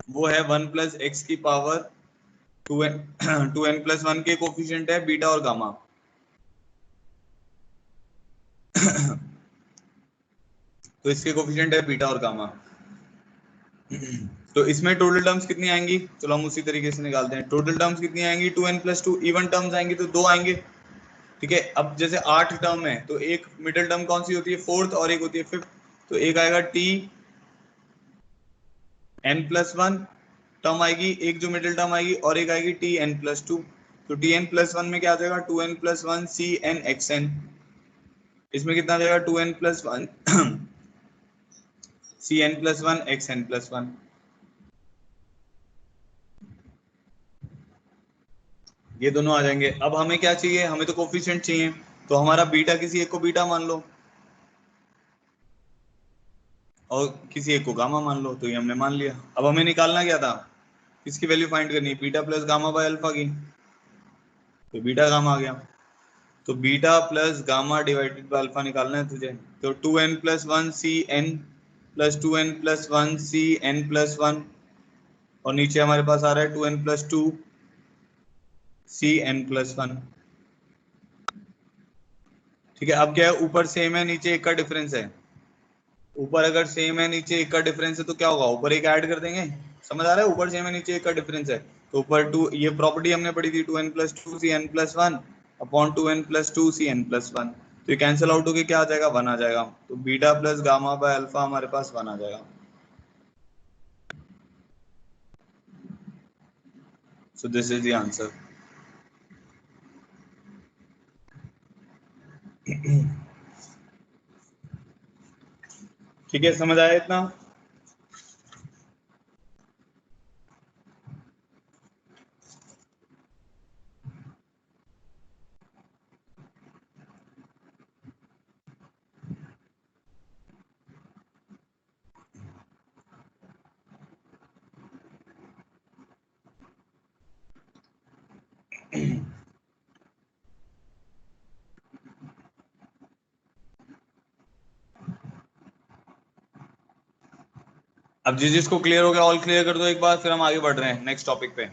वो है 1 प्लस एक्स की पावर 2n+1 के कोफिशिएंट है बीटा और गामा। तो इसके कोफिशिएंट है बीटा और गामा। तो इसमें टोटल टर्म्स कितनी आएंगी, चलो हम उसी तरीके से निकालते हैं। टोटल टर्म्स कितनी आएंगी 2n+2, इवन टर्म्स आएंगी तो 2 आएंगे। ठीक है, अब जैसे 8 टर्म है तो एक मिडिल टर्म कौन सी होती है, फोर्थ, और एक होती है फिफ्थ। तो एक आएगा टी n+1 टर्म आएगी, एक जो मिडिल टर्म आएगी, और एक आएगी टी n+2। तो टी n+1 में क्या आ जाएगा 2n+1 C N x N. इसमें कितना आ जाएगा 2n+1 सी n+1 एक्स n+1। ये दोनों आ जाएंगे। अब हमें क्या चाहिए, हमें तो कोफिशिएंट चाहिए, तो हमारा बीटा किसी एक को बीटा मान लो और किसी एक को गामा मान लो, तो ये हमने मान लिया। अब हमें निकालना क्या था, किसकी वैल्यू फाइंड करनी है, beta plus gamma by alpha की। तो बीटा गामा आ गया, तो beta plus gamma divided by alpha निकालना है तुझे। तो 2n+1 C N plus 2n+1 सी n+1, और नीचे हमारे पास आ रहा है 2n+2 सी n+1। ठीक है, अब क्या है, ऊपर सेम है नीचे एक का डिफरेंस है। ऊपर अगर सेम है नीचे एक का डिफरेंस है तो क्या होगा, ऊपर एक ऐड कर देंगे। समझ आ रहा है, ऊपर सेम है नीचे एक का डिफरेंस है, तो ऊपर टू, ये प्रॉपर्टी हमने पढ़ी थी 2n+2 सी n+1 अपॉन 2n+2 सी n+1। तो ये कैंसिल आउट होके क्या आ जाएगा, 1 आ जाएगा। तो beta plus gamma by alpha हमारे पास 1 आ जाएगा। So this is the answer. ठीक है, समझ आया इतना। अब जिस जिसको क्लियर हो गया ऑल क्लियर कर दो एक बार, फिर हम आगे बढ़ रहे हैं नेक्स्ट टॉपिक पे।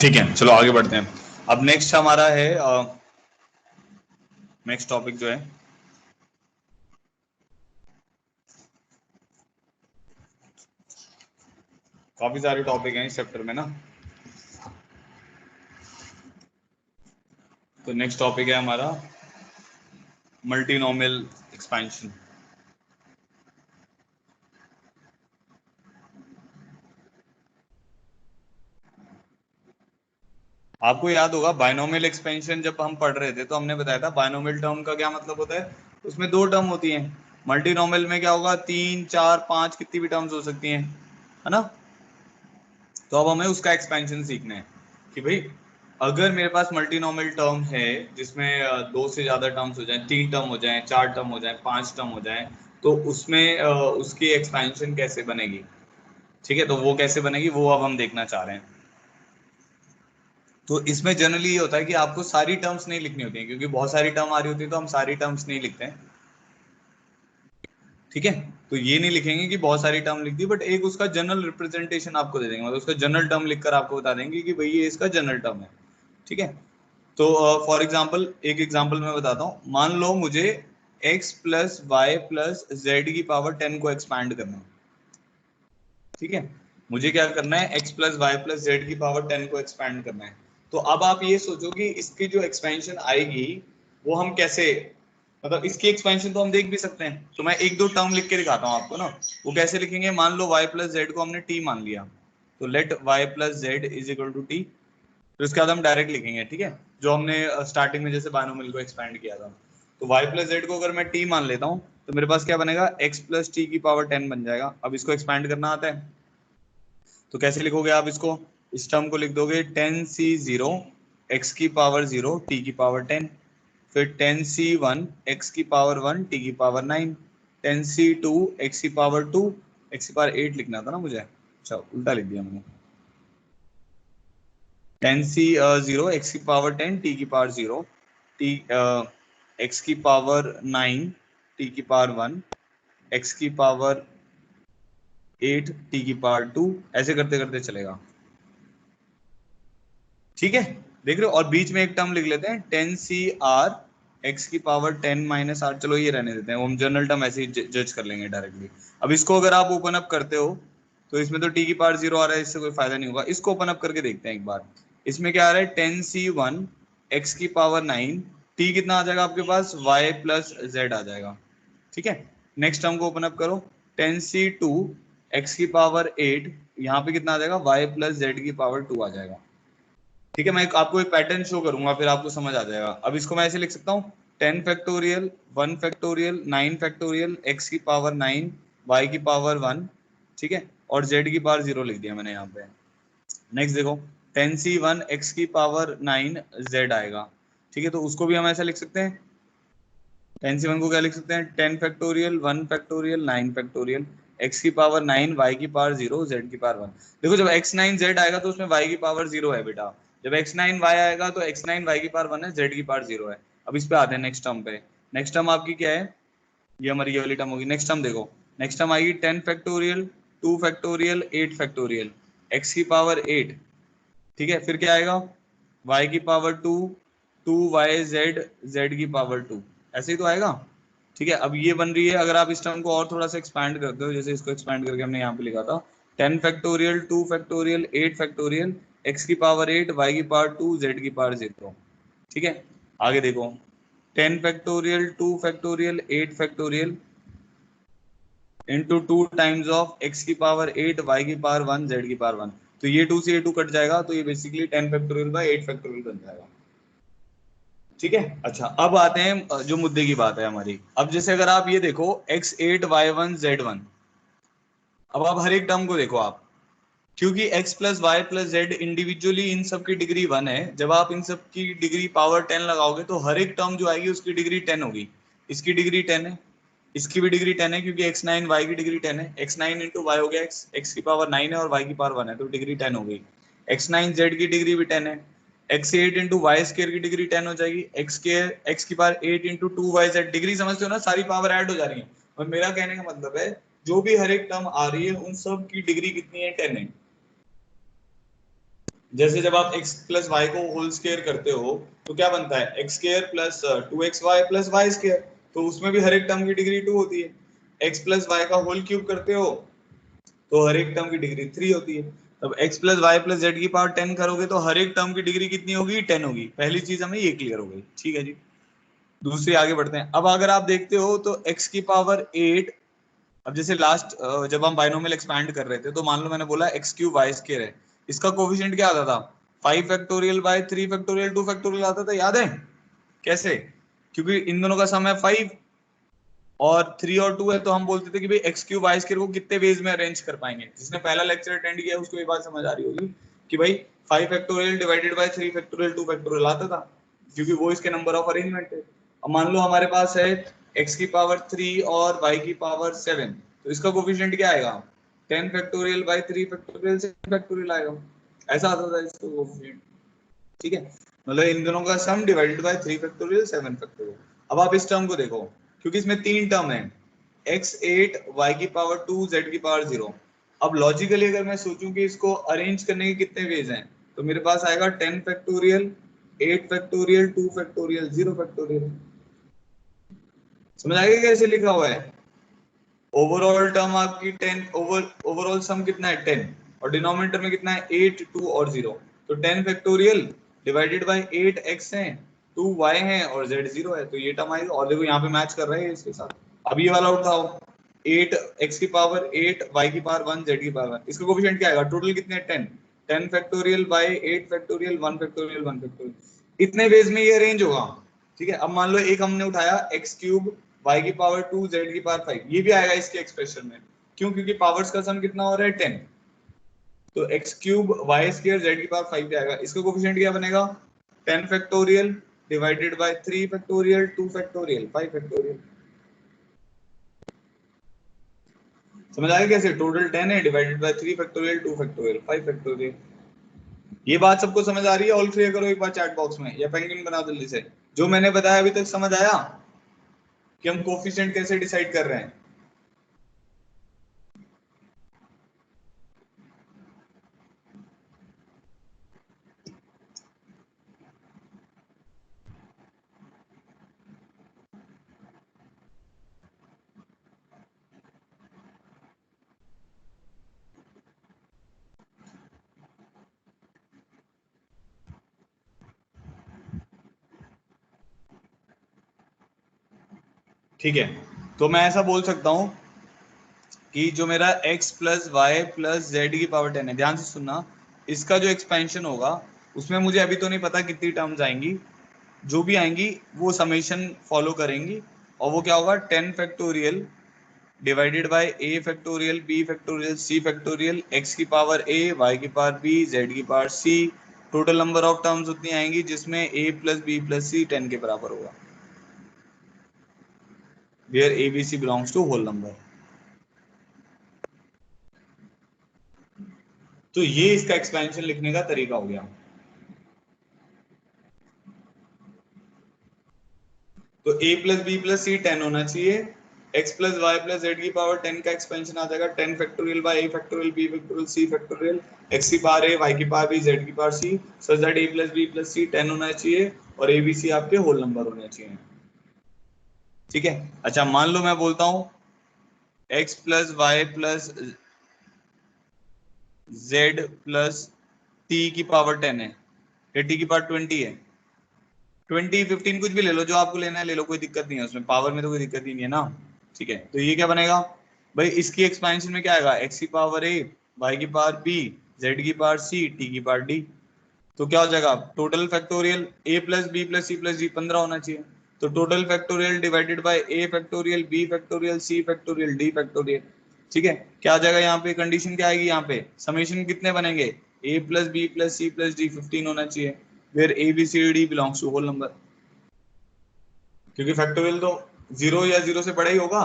ठीक है, चलो आगे बढ़ते हैं। अब नेक्स्ट हमारा है नेक्स्ट टॉपिक जो है काफी सारे टॉपिक हैं इस चैप्टर में ना। तो नेक्स्ट टॉपिक है हमारा मल्टीनोमियल एक्सपेंशन। आपको याद होगा बायनोमियल एक्सपेंशन जब हम पढ़ रहे थे तो हमने बताया था बायनोमियल टर्म का क्या मतलब होता है, उसमें दो टर्म होती हैं। मल्टीनोमियल में क्या होगा, 3 4 5 कितनी भी टर्म्स हो सकती हैं, है ना। तो अब हमें उसका एक्सपेंशन सीखना है कि भाई अगर मेरे पास मल्टीनोमियल टर्म है जिसमें दो से ज्यादा टर्म्स हो जाए, 3 टर्म हो जाए, 4 टर्म हो जाए, 5 टर्म हो जाए, तो उसमें उसकी एक्सपेंशन कैसे बनेगी। ठीक है, तो वो कैसे बनेगी वो अब हम देखना चाह रहे हैं। तो इसमें जनरली ये होता है कि आपको सारी टर्म्स नहीं लिखनी होती है, क्योंकि बहुत सारी टर्म आ रही होती है तो हम सारी टर्म्स नहीं लिखते हैं। ठीक है, तो ये नहीं लिखेंगे कि बहुत सारी टर्म लिख दी, बट एक उसका जनरल रिप्रेजेंटेशन आपको दे देंगे, मतलब उसका जनरल टर्म लिखकर आपको बता देंगे कि भाई ये इसका जनरल टर्म है। ठीक है, तो फॉर एग्जाम्पल एक एग्जाम्पल मैं बताता हूँ। मान लो मुझे x plus Y plus Z की पावर 10 को एक्सपैंड करना है। ठीक है, मुझे क्या करना है, x plus Y plus Z की पावर 10 को एक्सपैंड करना है। तो अब आप ये सोचो कि इसकी जो एक्सपेंशन आएगी वो हम कैसे, मतलब इसकी एक्सपेंशन तो हम देख भी सकते हैं, तो मैं एक दो टर्म लिख के दिखाता हूँ आपको ना। वो कैसे लिखेंगे, मान लो y प्लस जेड को हमने t मान लिया, तो let y plus Z is equal to t। तो इसके बाद हम डायरेक्ट लिखेंगे, ठीक है, जो हमने स्टार्टिंग में जैसे बायनोमियल को एक्सपैंड किया था। तो y प्लस जेड को अगर मैं t मान लेता हूँ तो मेरे पास क्या बनेगा, x प्लस टी की पावर 10 बन जाएगा। अब इसको एक्सपैंड करना आता है तो कैसे लिखोगे आप इसको, इस टर्म को लिख दोगे 10c0 x की पावर 0 t की पावर 10, फिर 10c1 x की पावर 1 t की पावर 9, 10c2 x की पावर 2 x की पावर 8 लिखना था ना मुझे, अच्छा उल्टा लिख दिया मैंने। 10c0 x की पावर 10 t की पावर 0 t x की पावर 9 t की पावर 1 x की पावर 8 t की पावर 2, ऐसे करते करते चलेगा। ठीक है, देख रहे हो, और बीच में एक टर्म लिख लेते हैं 10cr x की पावर 10 माइनस आर, चलो ये रहने देते हैं, वो हम जनरल टर्म ऐसे ही जज कर लेंगे डायरेक्टली। अब इसको अगर आप ओपन अप करते हो तो इसमें तो t की पावर 0 आ रहा है, इससे कोई फायदा नहीं होगा। इसको ओपन अप करके देखते हैं एक बार, इसमें क्या आ रहा है 10c1 x की पावर 9, t कितना आ जाएगा आपके पास, y प्लस जेड आ जाएगा। ठीक है, नेक्स्ट टर्म को ओपन अप करो, 10c2 x की पावर 8, यहाँ पे कितना आ जाएगा, y प्लस जेड की पावर 2 आ जाएगा। ठीक है, मैं आपको एक पैटर्न शो करूंगा फिर आपको समझ आ जाएगा। अब इसको मैं ऐसे लिख सकता हूँ 10 फैक्टोरियल 1 फैक्टोरियल 9 फैक्टोरियल x की पावर 9 y की पावर 1, ठीक है, और z की पावर 0 लिख दिया मैंने यहाँ पे। नेक्स्ट देखो 10c1 x की पावर 9 z आएगा। ठीक है, तो उसको भी हम ऐसा लिख सकते हैं, 10c1 को क्या लिख सकते हैं, 10 फैक्टोरियल 1 फैक्टोरियल 9 फैक्टोरियल x की पावर 9 y की पावर 0 z की पावर 1। देखो जब x9 z आएगा तो उसमें y की पावर 0 है बेटा, जब x9 y आएगा तो x9 y की पावर 1 है, z की पावर 0 है। अब इस पे आते हैं नेक्स्ट टर्म पे। नेक्स्ट टर्म आपकी क्या है, ये हमारी ये वाली टर्म होगी। नेक्स्ट टर्म देखो, नेक्स्ट टर्म आएगी 10 फैक्टोरियल 2 फैक्टोरियल 8 फैक्टोरियल x की पावर 8। ठीक है, फिर क्या आएगा, y की पावर 2 2y z की पावर 2, ऐसे ही तो आएगा। ठीक है, अब ये बन रही है, अगर आप इस टर्म को और थोड़ा सा एक्सपैंड करते हो, जैसे इसको एक्सपैंड करके हमने यहाँ पे लिखा था 10 फैक्टोरियल 2 फैक्टोरियल 8 फैक्टोरियल x की पावर 8 y की पावर 2 z की पावर 0। ठीक है, आगे देखो 10 factorial 2 factorial 8 factorial into 2 times of x की पावर 8 y की पावर 1 z की पावर 1। तो ये 2 से ये 2 कट जाएगा, तो ये बेसिकली 10 फैक्टोरियल बाय 8 फैक्टोरियल बन जाएगा। ठीक है, अच्छा अब आते हैं जो मुद्दे की बात है हमारी। अब जैसे अगर आप ये देखो x8 y1 z1, अब आप हर एक टर्म को देखो आप, क्योंकि x plus Y plus z individually इन सब की डिग्री 1 है, जब आप इन सब की डिग्री पावर 10 लगाओगे तो हर एक टर्म जो आएगी उसकी डिग्री 10 होगी। इसकी डिग्री 10 है, इसकी भी डिग्री 10 है, क्योंकि x9 y की डिग्री 10 है, x9 इंटू वाई हो गया x की पावर 9 है और y की पावर 1 है, तो डिग्री 10 हो गई। x9 z की डिग्री भी 10 है, x8 इंटू वाई स्केयर की डिग्री 10 हो जाएगी, x की पावर 8 इंटू 2yz, डिग्री समझते हो ना, सारी पावर ऐड हो जा रही है। और मेरा कहने का मतलब है जो भी हर एक टर्म आ रही है उन सब की डिग्री कितनी है, 10 है। जैसे जब आप x प्लस वाई को होल स्क्वायर करते हो तो क्या बनता है X square plus 2xy plus Y square, तो उसमें भी हर एक टर्म की डिग्री 2 होती है। x प्लस वाई का होल क्यूब करते हो तो हर एक टर्म की डिग्री 3 होती है। तब x plus Y plus Z की पावर 10 करोगे तो हर एक टर्म की डिग्री कितनी होगी 10 होगी। पहली चीज हमें ये क्लियर हो गई, ठीक है जी। दूसरी आगे बढ़ते हैं। अब अगर आप देखते हो तो x की पावर 8, अब जैसे लास्ट जब हम बाइनोमियल एक्सपैंड कर रहे थे तो मान लो मैंने बोला एक्स क्यूब वाई स्क्वायर है, इसका कोफिशिएंट क्या आता था 5 फैक्टोरियल बाय 3 फैक्टोरियल 2 फैक्टोरियल आता था, याद है कैसे? क्योंकि इन दोनों का सम है 5 और 3 और 2 है, तो हम बोलते थे कि भाई एक्स क्यूब वाई स्क्वायर को कितने वेज में अरेंज कर पाएंगे। जिसने पहला लेक्चर अटेंड किया उसको ये बात समझ आ रही होगी कि भाई 5 factorial divided bye 3 factorial 2 factorial आता था, क्योंकि वो इसके नंबर ऑफ अरेंजमेंट है। अब मान लो हमारे पास है x की पावर 3 और y की पावर 7, तो इसका कोफिशिएंट क्या आएगा 10 फैक्टोरियल बाय 3 फैक्टोरियल 7 फैक्टोरियल आएगा, ऐसा आता था इसका कोफिशिएंट, ठीक है। मतलब इन दोनों का सम डिवाइडेड बाय 3 फैक्टोरियल 7 फैक्टोरियल। अब आप इस टर्म को देखो, क्योंकि इसमें तीन टर्म है x8 y की पावर 2 z की पावर 0। अब लॉजिकली अगर मैं सोचूं कि इसको अरेंज करने के कितने वेज हैं, तो मेरे पास आएगा 10 फैक्टोरियल 8 फैक्टोरियल 2 फैक्टोरियल 0 फैक्टोरियल। समझ आएगा कैसे लिखा हुआ है? ओवरऑल टर्म आपकी 10, ओवरऑल सम कितना है 10 और डिनोमिनेटर में कितना है 8 2 और 0, तो 10 फैक्टोरियल डिवाइडेड बाय 8 x है 2 y है और z 0 है, तो ये टर्म आएगा। और देखो यहाँ पे मैच कर रहे हैं इसके साथ। अब ये वाला उठाओ 8 x की पावर 8 y की पावर 1 z की पावर 1, इसका कोफिशिएंट क्या आएगा टोटल कितने 10 10 factorial bye 8 factorial 1 factorial 1 factorial, इतने वेज में ये अरेंज होगा, ठीक है। अब मान लो एक हमने उठाया x क्यूब y की पावर 2 z की पावर 5, ये भी आएगा इसके एक्सप्रेशन में। क्यों? क्योंकि पावर्स का सम कितना हो रहा है 10, तो x cube y square z की पावर 5 भी आएगा। इसका कोफिशिएंट क्या बनेगा 10 factorial divided bye 3 factorial 2 factorial 5 factorial. समझ आया कैसे? टोटल 10 है divided by 3 factorial 2 factorial 5 factorial. ये बात सबको समझ आ रही है? ऑल क्लियर करो एक बार चैट बॉक्स में या पेंगिन बना जल्दी से। जो मैंने बताया अभी तक समझ आया कि हम कोफिशिएंट कैसे डिसाइड कर रहे हैं? ठीक है, तो मैं ऐसा बोल सकता हूं कि जो मेरा x plus Y plus Z की पावर 10 है, ध्यान से सुनना, इसका जो एक्सपेंशन होगा उसमें मुझे अभी तो नहीं पता कितनी टर्म्स आएंगी, जो भी आएंगी वो समेशन फॉलो करेंगी, और वो क्या होगा 10 factorial divided by a factorial b factorial c factorial x की पावर a y की पावर b z की power c। Total number of terms उतनी आएंगी जिसमें a plus b plus c 10 के बराबर होगा, where a b c belongs to whole number. तो ये इसका एक्सपेंशन लिखने का तरीका हो गया। तो a plus B plus C 10 होना चाहिए, x plus Y plus Z की पावर 10 का एक्सपेंशन आ जाएगा 10 factorial by a factorial b factorial c factorial x की पावर a y की पावर b z की power c, such that a plus b plus c 10 होना चाहिए और a b c आपके होल नंबर होने चाहिए, ठीक है। अच्छा मान लो मैं बोलता हूं x plus Y plus z plus t की पावर 10 है या t की पावर 20 है, 20 15 कुछ भी ले लो, जो आपको लेना है ले लो, कोई दिक्कत नहीं है उसमें, पावर में तो कोई दिक्कत ही नहीं है ना, ठीक है। तो ये क्या बनेगा भाई, इसकी एक्सपेंशन में क्या आएगा x की पावर a y की पावर b z की पावर c t की पावर d। तो क्या हो जाएगा total factorial a plus B plus C plus D 15 होना चाहिए, तो total factorial divided by a factorial b factorial c factorial d factorial, ठीक है। क्या आ जाएगा यहाँ पे, कंडीशन क्या आएगी यहाँ पे, समेशन कितने बनेंगे a plus B plus C plus D 15 होना चाहिए, where a b c d belongs to whole number, क्योंकि फैक्टोरियल तो 0 या 0 से बड़ा ही होगा।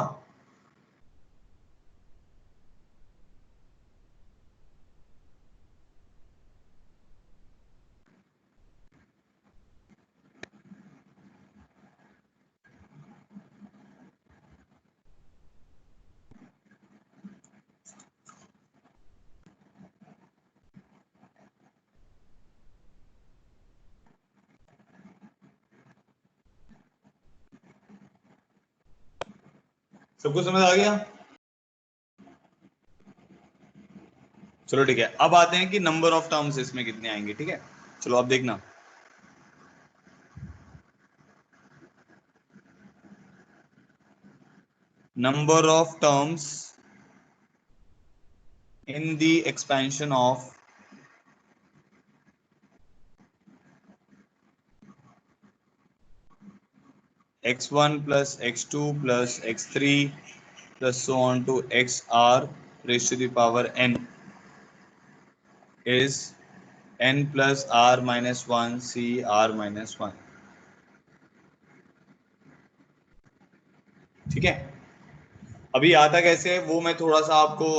सबको समझ आ गया? चलो ठीक है, अब आते हैं कि नंबर ऑफ टर्म्स इसमें कितने आएंगे। ठीक है, चलो अब देखना। Number of terms in the expansion of x1 plus x2 plus x3 plus so on to xr raised to the power n is n plus r minus 1 c r minus 1। ठीक है, अभी आता कैसे है वो मैं थोड़ा सा आपको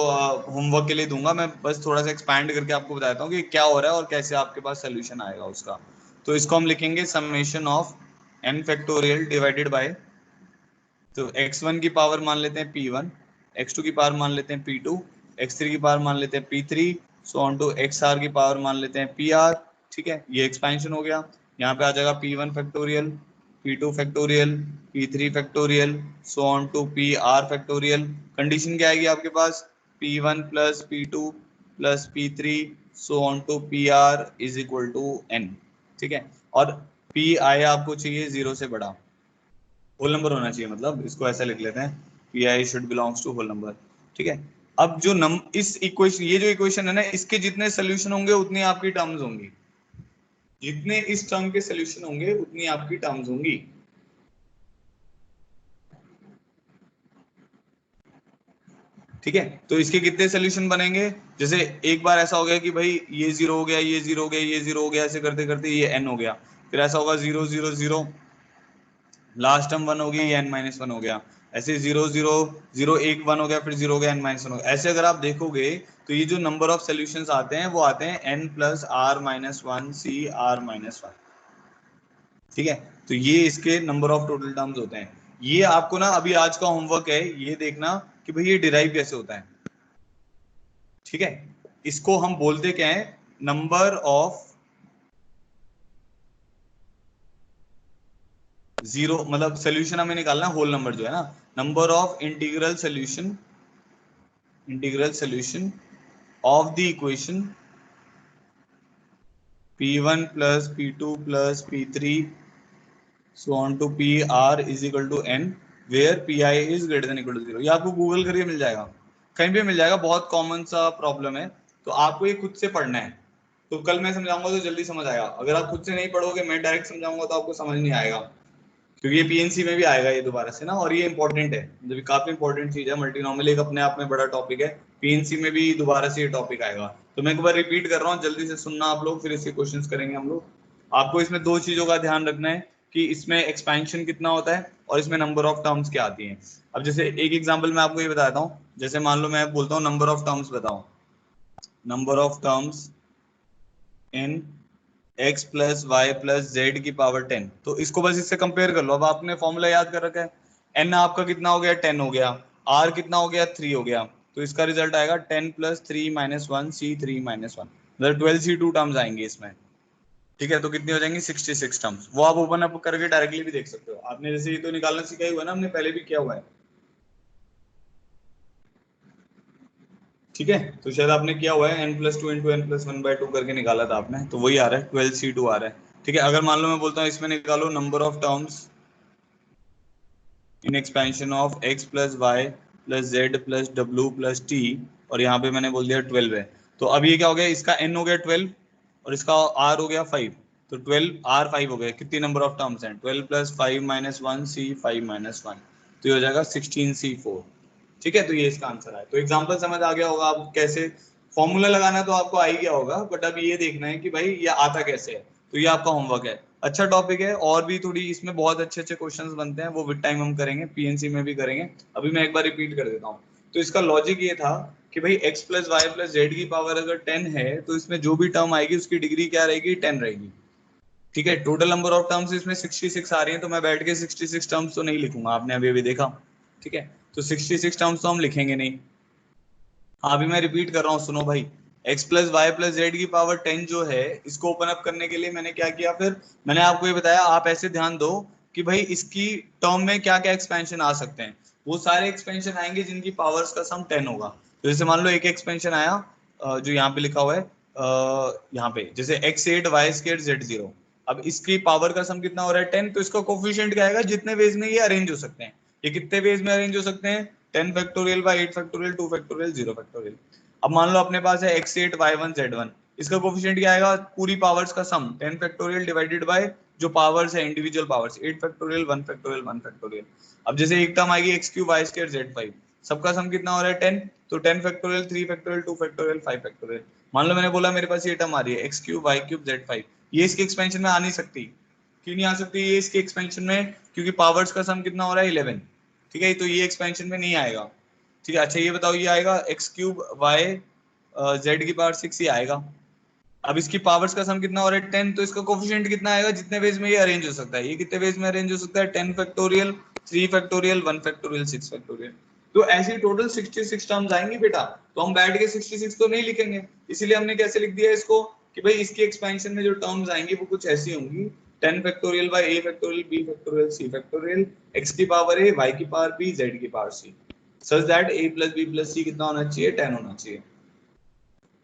होमवर्क के लिए दूंगा। मैं बस थोड़ा सा एक्सपैंड करके आपको बताता हूँ कि क्या हो रहा है और कैसे आपके पास सोल्यूशन आएगा उसका। तो इसको हम लिखेंगे summation of n factorial divided bye, तो x1 की पावर मान लेते हैं p1, x2 की पावर मान लेते हैं p2, x3 की पावर मान लेते हैं p3, so on to xr की पावर मान लेते हैं pr। ठीक है, ये एक्सपेंशन हो गया। यहाँ पे आ जाएगा p1 factorial, p2 factorial, p3 factorial, so on to pr factorial. Condition क्या आएगी आपके पास? p1 plus p2 plus p3 so on to pr is equal to n। ठीक है, और p आया आपको चाहिए 0 से बड़ा, होल नंबर होना चाहिए, मतलब इसको ऐसा लिख लेते हैं, P I should belongs to whole number. ठीक है, अब जो इस इक्वेशन, ये जो इक्वेशन है ना, इसके जितने सोल्यूशन होंगे उतनी आपकी टर्म्स होंगी, जितने इस टर्म के सोल्यूशन होंगे उतनी आपकी टर्म्स होंगी। ठीक है, तो इसके कितने सोल्यूशन बनेंगे? जैसे एक बार ऐसा हो गया कि भाई ये 0 हो गया, ये 0 हो गया, ये 0 हो गया, ऐसे करते करते ये n हो गया, फिर ऐसा होगा 0 0 0, लास्ट टर्म 1 हो गई, ये n माइनस 1 हो गया, ऐसे 0 0 0 1 1 हो गया, फिर 0 हो गया, n माइनस 1 हो गया। ऐसे अगर आप देखोगे तो ये जो नंबर ऑफ सॉल्यूशंस आते हैं वो आते हैं n plus r minus 1 c r minus 1। ठीक है, तो ये इसके नंबर ऑफ टोटल टर्म्स होते हैं। ये आपको ना अभी आज का होमवर्क है, ये देखना कि भाई ये डिराइव कैसे होता है। ठीक है, इसको हम बोलते क्या है? नंबर ऑफ जीरो, मतलब सोल्यूशन हमें निकालना है, होल नंबर जो है ना, number of integral solution of the equation p1 plus p2 plus p3 so on to pr is equal to n where pi is greater than equal to 0। ये आपको Google करके मिल जाएगा, कहीं भी मिल जाएगा, बहुत कॉमन सा प्रॉब्लम है। तो आपको ये खुद से पढ़ना है, तो कल मैं समझाऊंगा तो जल्दी समझ आएगा। अगर आप खुद से नहीं पढ़ोगे, मैं डायरेक्ट समझाऊंगा तो आपको समझ नहीं आएगा, क्योंकि ये पीएनसी में भी आएगा ये दोबारा से ना, और ये इंपॉर्टेंट है, मतलब काफी इंपॉर्टेंट चीज है। मल्टीनोमियल एक अपने आप में बड़ा टॉपिक है, पीएनसी में भी दोबारा से ये टॉपिक आएगा। तो मैं एक बार रिपीट कर रहा हूँ, जल्दी से सुनना आप लोग, फिर इसके क्वेश्चंस करेंगे हम लोग। आपको इसमें दो चीजों का ध्यान रखना है कि इसमें एक्सपेंशन कितना होता है और इसमें नंबर ऑफ टर्म्स क्या आती हैं। अब जैसे एक एग्जाम्पल मैं आपको ये बताता हूँ, जैसे मान लो मैं बोलता हूँ नंबर ऑफ टर्म्स बताओ, number of terms in x plus Y plus Z की पावर 10। तो इसको बस इससे कंपेयर कर लो। अब आपने फॉर्मूला याद कर रखा है, n आपका कितना हो गया? 10 हो गया, r कितना हो गया? 3 हो गया, तो इसका रिजल्ट आएगा 10 प्लस 3 माइनस 1 c 3 माइनस 1, मतलब 12 c2 टर्म्स आएंगे इसमें। ठीक है, तो कितनी हो जाएंगी? 66 टर्म्स। वो आप ओपन अप करके डायरेक्टली भी देख सकते हो। आपने जैसे ये तो निकालना सीखा ही हुआ ना, हमने पहले भी किया हुआ है। ठीक है, तो शायद आपने किया हुआ है, n plus 2 into n plus 1/2 करके निकाला था आपने, तो वही आ रहा है 12 c2 आ रहा है। ठीक है, अगर मान लो मैं बोलता हूँ इसमें निकालो number of terms in expansion of x plus Y plus z plus डब्ल्यू प्लस टी, और यहाँ पे मैंने बोल दिया 12 है, तो अब ये क्या हो गया? इसका n हो गया 12 और इसका r हो गया 5, तो 12 r 5 हो गया। कितनी नंबर ऑफ टर्म्स हैं? 12 प्लस 5 माइनस 1 c 5 माइनस 1, तो ये हो जाएगा 16 c4। ठीक है, तो ये इसका आंसर है। तो एग्जांपल समझ आ गया होगा आप कैसे फॉर्मूला लगाना, तो आपको आ ही गया होगा, बट अब ये देखना है कि भाई ये आता कैसे है। तो ये आपका होमवर्क है। अच्छा टॉपिक है, और भी थोड़ी इसमें बहुत अच्छे अच्छे क्वेश्चंस बनते हैं, वो विद टाइम हम करेंगे, पीएनसी में भी करेंगे। अभी मैं एक बार रिपीट कर देता हूँ। तो इसका लॉजिक ये था कि भाई x plus Y plus Z की पावर अगर 10 है, तो इसमें जो भी टर्म आएगी उसकी डिग्री क्या रहेगी? 10 रहेगी। ठीक है, टोटल नंबर ऑफ टर्म्स इसमें 66 आ रही है, तो मैं बैठ के 66 टर्म्स तो नहीं लिखूंगा, आपने अभी अभी देखा। ठीक है, तो 66 टर्म्स तो हम लिखेंगे नहीं। अभी मैं रिपीट कर रहा हूँ, सुनो भाई। x plus Y plus Z की पावर 10 जो है, इसको ओपन अप करने के लिए मैंने क्या किया? फिर मैंने आपको ये बताया, आप ऐसे ध्यान दो कि भाई इसकी टर्म में क्या क्या एक्सपेंशन आ सकते हैं। वो सारे एक्सपेंशन आएंगे जिनकी पावर्स का सम 10 होगा। तो जैसे मान लो एक एक्सपेंशन आया जो यहाँ पे लिखा हुआ है, यहाँ पे जैसे x8 y² z0। अब इसकी पावर का सम कितना हो रहा है 10, तो इसका कोफिशिएंट क्या आएगा, जितने वेज में ये अरेंज हो सकते हैं। ये कितने वेज में अरेंज हो सकते हैं, 10 factorial bye 8 factorial 2 factorial 0 factorial. अब मान लो अपने पास है x8 y1 z1, इसका कोफिशिएंट क्या आएगा, पूरी पावर्स का सम 10 फैक्टोरियल डिवाइडेड बाय जो पावर्स है individual powers 8 factorial 1 factorial 1 factorial. अब जैसे एक टर्म आएगी x3 y² z5, सबका सम कितना हो रहा है 10, तो 10 फैक्टोरियल 3 फैक्टोरियल 2 फैक्टोरियल 5 फैक्टोरियल। मान लो मैंने बोला मेरे पास ये टर्म आ रही है x3 y³ z5, ये इसके एक्सपेंशन में आ नहीं सकती। क्यों नहीं आ सकती ये इसके एक्सपेंशन में, क्योंकि पावर्स का सम कितना हो रहा है 11, ठीक है, तो ये एक्सपेंशन में नहीं आएगा। ठीक है, अच्छा ये बताओ ये आएगा x3 y z की पावर 6 ये आएगा। अब इसकी पावर्स का सम कितना हो रहा है 10, तो इसका कोफिशिएंट कितना आएगा, जितने वेज में ये अरेंज हो सकता है। ये कितने वेज में अरेंज हो सकता है, 10 फैक्टोरियल 3 फैक्टोरियल 1 फैक्टोरियल 6 फैक्टोरियल। तो ऐसे टोटल 66 टर्म्स आएंगी बेटा। तो हम बैठ के 66 तो नहीं लिखेंगे, इसीलिए हमने कैसे लिख दिया इसको कि भाई इसकी एक्सपेंशन में जो टर्म्स आएंगी वो कुछ ऐसी होंगी, 10 factorial by a factorial b factorial c factorial x की पावर a y की पावर b z की power c, such that a + b + c कितना होना चाहिए 10 होना चाहिए।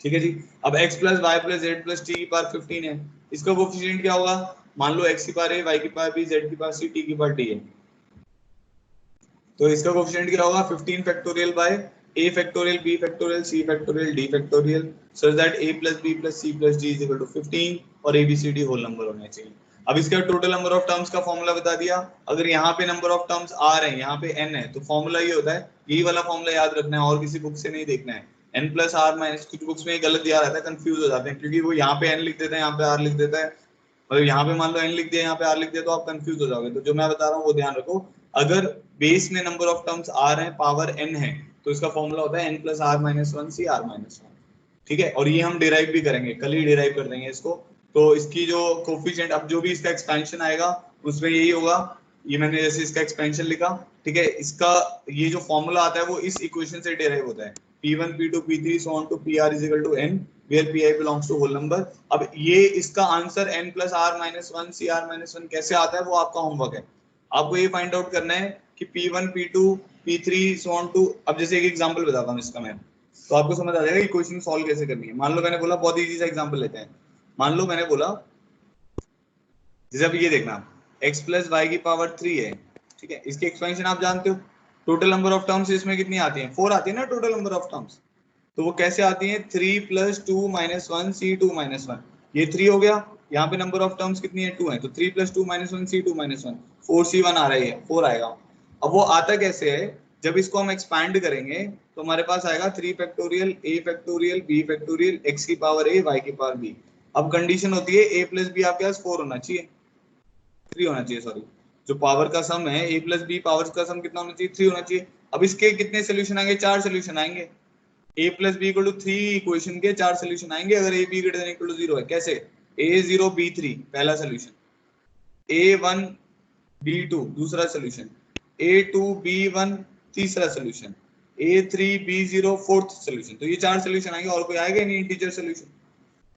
ठीक है जी। अब x + y + z + t की पावर 15 है, इसका कोफिशिएंट क्या होगा, मान लो x की पावर a y की पावर b z की पावर c t की पावर d है, तो इसका कोफिशिएंट क्या होगा 15 factorial by a factorial b factorial c factorial d factorial, so that a + b + c + d = 15 और a b c d whole number होने चाहिए। अब इसका टोटल नंबर ऑफ टर्म्स का फॉर्मूला बता दिया। अगर यहाँ पे नंबर ऑफ टर्म्स आ रहे हैं, यहाँ पे n है, तो फॉर्मूला ये होता है, यही वाला फॉर्मूला याद रखना है और किसी बुक से नहीं देखना है। n + r - कुछ बुक्स में गलत दिया रहता है, कंफ्यूज हो जाते हैं, क्योंकि वो यहाँ पे n लिख देते हैं, यहाँ पे r लिख देता है। मतलब यहाँ पे मान लो n लिख दिया, यहाँ पे r लिख दिया, तो आप कंफ्यूज हो जाओगे। तो जो मैं बता रहा हूँ वो ध्यान रखो। अगर बेस में नंबर ऑफ टर्म्स आ रहे हैं, पावर n है, तो इसका फॉर्मूला होता है n + r - 1 c r - 1। ठीक है, और ये हम डिराइव भी करेंगे, कल ही डिराइव कर देंगे इसको। तो इसकी जो कोफिशिएंट, अब जो भी इसका एक्सपेंशन आएगा उसमें यही होगा, ये मैंने जैसे इसका एक्सपेंशन लिखा, ठीक है, इसका ये जो फॉर्मूला आता है वो इस इक्वेशन से डिराइव होता है, p1 p2 p3 so on to pr = n where pi belongs to whole number। अब ये इसका आंसर n + r - 1 cr - 1 कैसे आता है वो आपका होमवर्क है। आपको ये फाइंड आउट करना है कि p1 p2 p3 so on to, अब जैसे एक एग्जांपल बताता हूँ इसका मैं, तो आपको समझ आ जाएगा कि क्वेश्चन सॉल्व कैसे करनी है। मान लो मैंने बोला, बहुत इजी सा एग्जांपल लेते हैं, मान लो मैंने बोला जैसे अब ये देखना x + y की पावर 3 है, ठीक है, इसकी एक्सपेंशन आप जानते हो, टोटल नंबर ऑफ टर्म्स इसमें कितनी आती है 4 आती है ना टोटल नंबर ऑफ टर्म्स। तो वो कैसे आती है 3 + 2 - 1 c2 - 1, ये 3 हो गया, यहाँ पे नंबर ऑफ टर्म्स कितनी है 2 है, तो 3 + 2 - 1 c2 - 1 4c1 आ रही है, 4 आएगा। अब वो आता कैसे है, जब इसको हम एक्सपैंड करेंगे तो हमारे पास आएगा 3 factorial a factorial b factorial x की पावर a y की पावर b। अब कंडीशन होती है a + b आपके पास 4 होना चाहिए, 3 होना चाहिए, सॉरी, जो पावर का सम है a + b पावर का सम कितना होना चाहिए 3 होना चाहिए। अब इसके कितने सोल्यूशन आएंगे, 4 सोल्यूशन आएंगे, a + b = 3 इक्वेशन के 4 सोल्यूशन आएंगे अगर a b > 0 है। कैसे, a0 b3 पहला सोल्यूशन, a1 b2 दूसरा सोल्यूशन, a2 b1 तीसरा solution, a3 b0 fourth solution. तो ये 4 सोल्यूशन आएंगे, और कोई आएगा नहीं इंटीजर सोल्यूशन।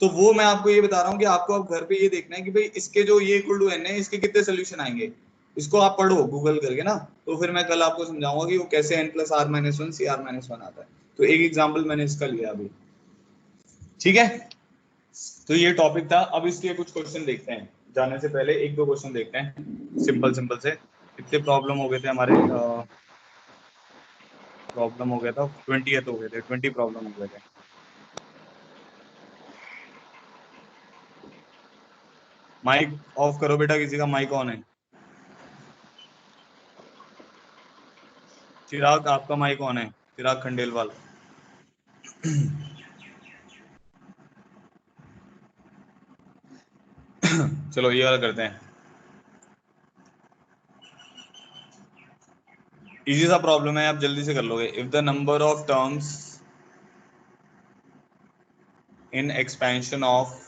तो वो मैं आपको ये बता रहा हूँ कि आपको अब घर पे ये देखना है कि भाई इसके जो ये = n है, इसके कितने सोल्यूशन आएंगे, इसको आप पढ़ो गूगल करके ना, तो फिर मैं कल आपको समझाऊंगा कि वो कैसे n + r - 1 cr - 1 आता है। तो एक एग्जांपल मैंने इसका लिया अभी, ठीक है। तो ये टॉपिक था। अब इसके कुछ क्वेश्चन देखते हैं, जाने से पहले 1-2 क्वेश्चन देखते हैं सिंपल से। इतने प्रॉब्लम हो गए थे हमारे, प्रॉब्लम हो गया था 20 हो गए थे, 20 प्रॉब्लम हो गए थे। माइक ऑफ करो बेटा, किसी का माइक ऑन है। चिराग, आपका माइक ऑन है, चिराग खंडेलवाल। चलो ये वाला करते हैं, इजी सा प्रॉब्लम है, आप जल्दी से कर लोगे। If the number of terms in expansion of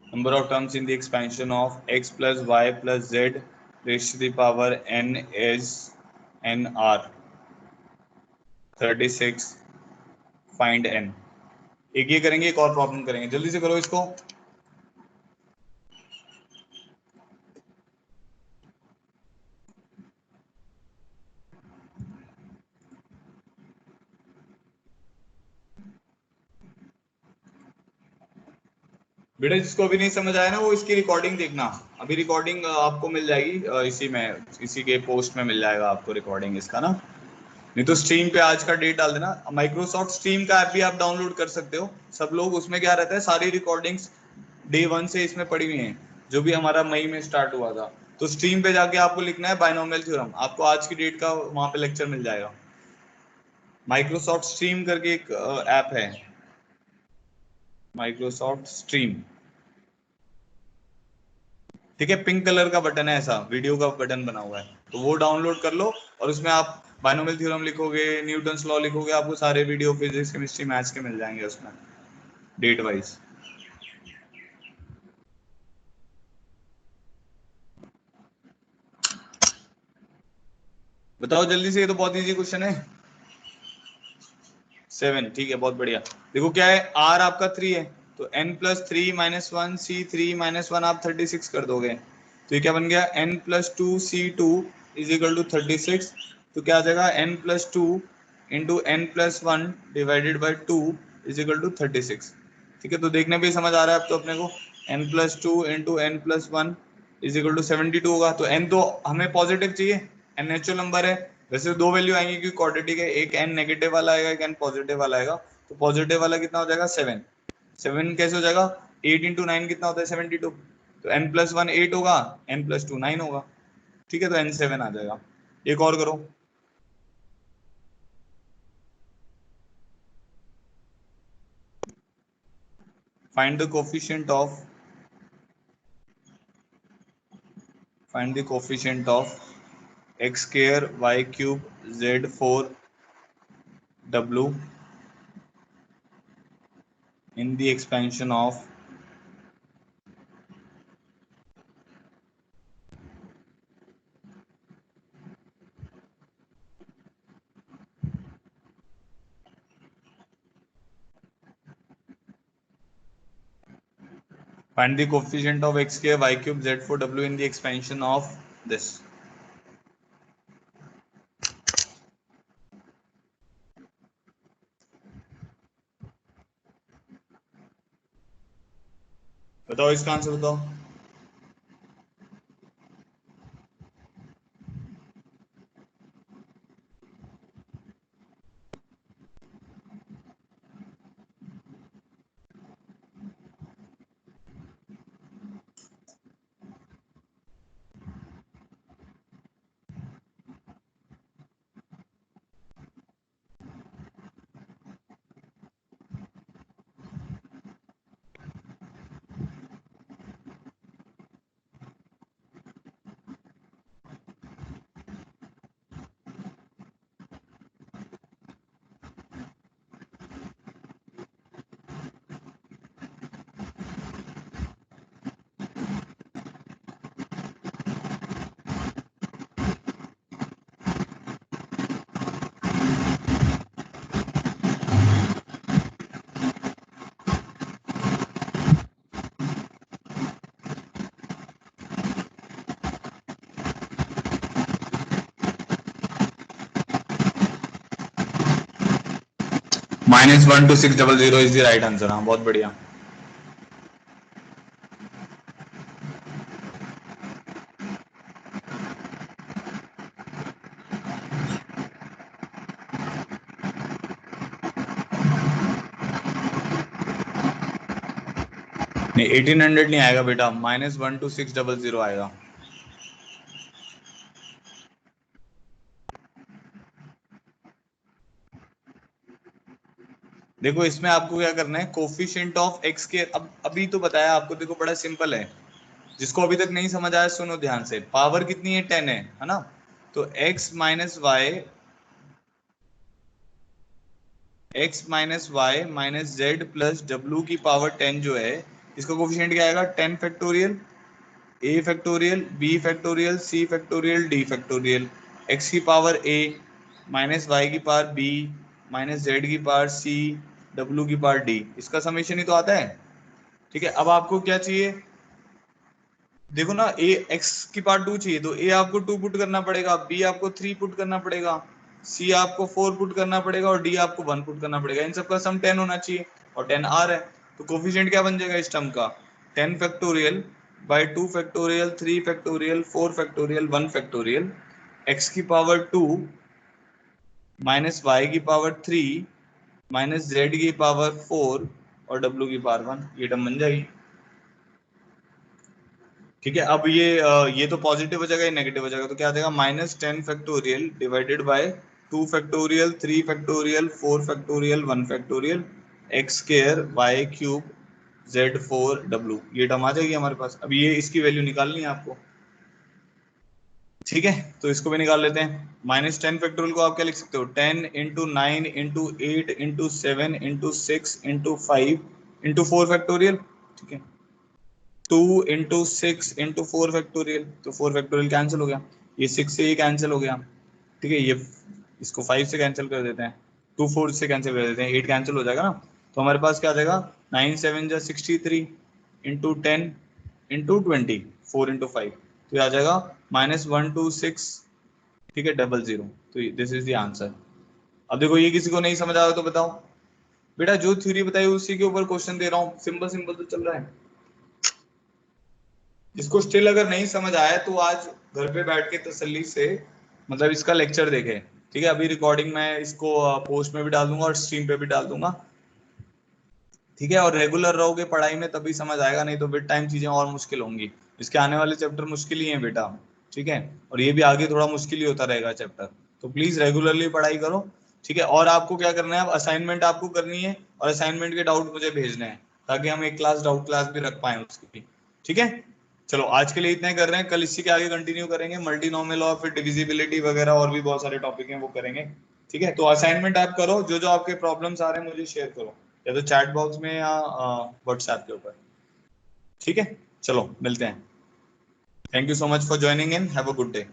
number of terms in the expansion of x + y + z raised to the power n is nr 36, find n। एक ये करेंगे, एक और प्रॉब्लम करेंगे, जल्दी से करो इसको। बेटा जिसको अभी नहीं समझ आया ना वो इसकी रिकॉर्डिंग देखना, अभी रिकॉर्डिंग आपको मिल जाएगी इसी में, इसी के पोस्ट में मिल जाएगा आपको रिकॉर्डिंग इसका ना, नहीं तो स्ट्रीम पे आज का डेट डाल देना। माइक्रोसॉफ्ट स्ट्रीम का ऐप भी आप डाउनलोड कर सकते हो सब लोग, उसमें क्या रहता है सारी रिकॉर्डिंग्स डे 1 से इसमें पड़ी हुई हैं, जो भी हमारा मई में स्टार्ट हुआ था। तो स्ट्रीम पे जाके आपको लिखना है बाइनोमियल थ्योरम, आपको आज की डेट का वहां पे लेक्चर मिल जाएगा। माइक्रोसॉफ्ट स्ट्रीम करके एक ऐप है, माइक्रोसॉफ्ट स्ट्रीम, ठीक है, पिंक कलर का बटन है, ऐसा वीडियो का बटन बना हुआ है, तो वो डाउनलोड कर लो और उसमें आप बाइनोमियल थ्योरम लिखोगे, न्यूटन्स लॉ लिखोगे, आपको सारे वीडियो फिजिक्स केमिस्ट्री मैथ्स के मिल जाएंगे उसमें डेट वाइज। बताओ जल्दी से, ये तो बहुत इजी क्वेश्चन है। 7, ठीक है, बहुत बढ़िया। देखो क्या है, r आपका 3 है, तो n plus 3 minus 1 c3 minus 1 आप 36 कर दोगे, तो ये क्या बन गया, n plus 2 c2 is equal to 36, तो क्या आ जाएगा n plus 2 into n plus 1 divided by 2 is equal to 36, ठीक है। तो देखने पे समझ आ रहा है अब तो अपने को, n plus 2 into n plus 1 is equal to 72 होगा, तो n तो हमें पॉजिटिव चाहिए, n नेचुरल नंबर है, वैसे दो वैल्यू आएंगी क्योंकि क्वाड्रेटिक है, एक n नेगेटिव वाला आएगा, एक n पॉजिटिव वाला आएगा, तो पॉजिटिव वाला कितना हो जाएगा 7, 7 कैसे हो जाएगा, 8 इंटू 9 कितना होता है 72, तो n प्लस 1 8 होगा, n प्लस 2 9 होगा, ठीक है, तो n 7 आ जाएगा। एक और करो, find the coefficient of, find the coefficient of x square y cube z4 w in the expansion of find the coefficient of x square y cube z4 w in the expansion of this। बताओ इसका answer बताओ। -12600 is the right answer. हाँ बहुत बढ़िया। नहीं 1800 नहीं आएगा बेटा, -12600 आएगा। देखो इसमें आपको क्या करना है, कोफिशिएंट ऑफ x के, अब अभी तो बताया आपको, देखो बड़ा सिंपल है, जिसको अभी तक नहीं समझ आया सुनो ध्यान से। पावर कितनी है 10 है ना, तो x minus y minus z plus डब्ल्यू की पावर 10 जो है, इसका कोफिशिएंट क्या आएगा, 10 factorial a factorial b factorial c factorial d factorial, x की पावर a माइनस वाई की पावर b माइनस जेड की पावर c w की पावर d, इसका समेशन ही तो आता है। ठीक है, अब आपको क्या चाहिए, देखो ना, a x की पावर 2 चाहिए, तो a आपको 2 पुट करना पड़ेगा, b आपको 3 पुट करना पड़ेगा, c आपको 4 पुट करना पड़ेगा और d आपको 1 पुट करना पड़ेगा। इन सबका सम 10 होना चाहिए और 10 r है, तो कोफिशिएंट क्या बन जाएगा इस टर्म का, 10 factorial bye 2 factorial 3 factorial 4 factorial 1 factorial x की पावर 2 माइनस y की पावर 3 माइनस z की पावर 4 और w की पावर 1, ये टर्म बन जाएगी। ठीक है, अब ये तो पॉजिटिव हो जाएगा, ये नेगेटिव हो जाएगा, तो क्या आ जाएगा minus 10 factorial divided bye 2 factorial 3 factorial 4 factorial 1 factorial x square y cube z4 w, ये टर्म आ जाएगी हमारे पास। अब ये इसकी वैल्यू निकालनी है आपको। ठीक है, तो इसको भी निकाल लेते हैं। माइनस 10 फैक्टोरियल को आप क्या लिख सकते हो, 10 into 9 into 8 into 7 into 6 into 5 into 4 factorial. ठीक है, 2 इंटू 6 इंटू 4 फैक्टोरियल, तो 4 फैक्टोरियल कैंसिल हो गया, ये 6 से ये कैंसिल हो गया। ठीक है, ये इसको 5 से कैंसिल कर देते हैं, 2 4 से कैंसिल कर देते हैं, 8 कैंसिल हो जाएगा ना, तो हमारे पास क्या आ जाएगा 9 7 जा 63 इंटू 10 इंटू 20 4 इंटू 5, तो ये आ जाएगा -126, ठीक है, 00। तो दिस इज द आंसर। अब देखो ये किसी को नहीं समझ आया तो बताओ बेटा, जो थ्योरी बताई उसी के ऊपर क्वेश्चन दे रहा हूँ, सिंपल सिंपल तो चल रहा है। इसको स्टिल अगर नहीं समझ आया तो आज घर पे बैठ के तसल्ली से मतलब इसका लेक्चर देखे। ठीक है, अभी रिकॉर्डिंग मैं इसको पोस्ट में भी डाल दूंगा और स्ट्रीम पे भी डाल दूंगा। ठीक है, और रेगुलर रहोगे पढ़ाई में तभी समझ आएगा, नहीं तो विद टाइम चीजें और मुश्किल होंगी। इसके आने वाले चैप्टर मुश्किल ही हैं बेटा। ठीक है, और ये भी आगे थोड़ा मुश्किल ही होता रहेगा चैप्टर, तो प्लीज रेगुलरली पढ़ाई करो। ठीक है, और आपको क्या करना है, अब असाइनमेंट आपको करनी है और असाइनमेंट के डाउट मुझे भेजने हैं ताकि हम एक क्लास डाउट क्लास भी रख पाए उसकी। ठीक है, चलो आज के लिए इतना ही कर रहे हैं, कल इसी के आगे कंटिन्यू करेंगे, मल्टीनोमियल और फिर डिविजिबिलिटी वगैरह और भी बहुत सारे टॉपिक हैं वो करेंगे। ठीक है, तो असाइनमेंट आप करो, जो जो आपके प्रॉब्लम्स आ रहे हैं मुझे शेयर करो, या तो चैट बॉक्स में या व्हाट्सएप के ऊपर। ठीक है, चलो मिलते हैं। Thank you so much for joining in, have a good day.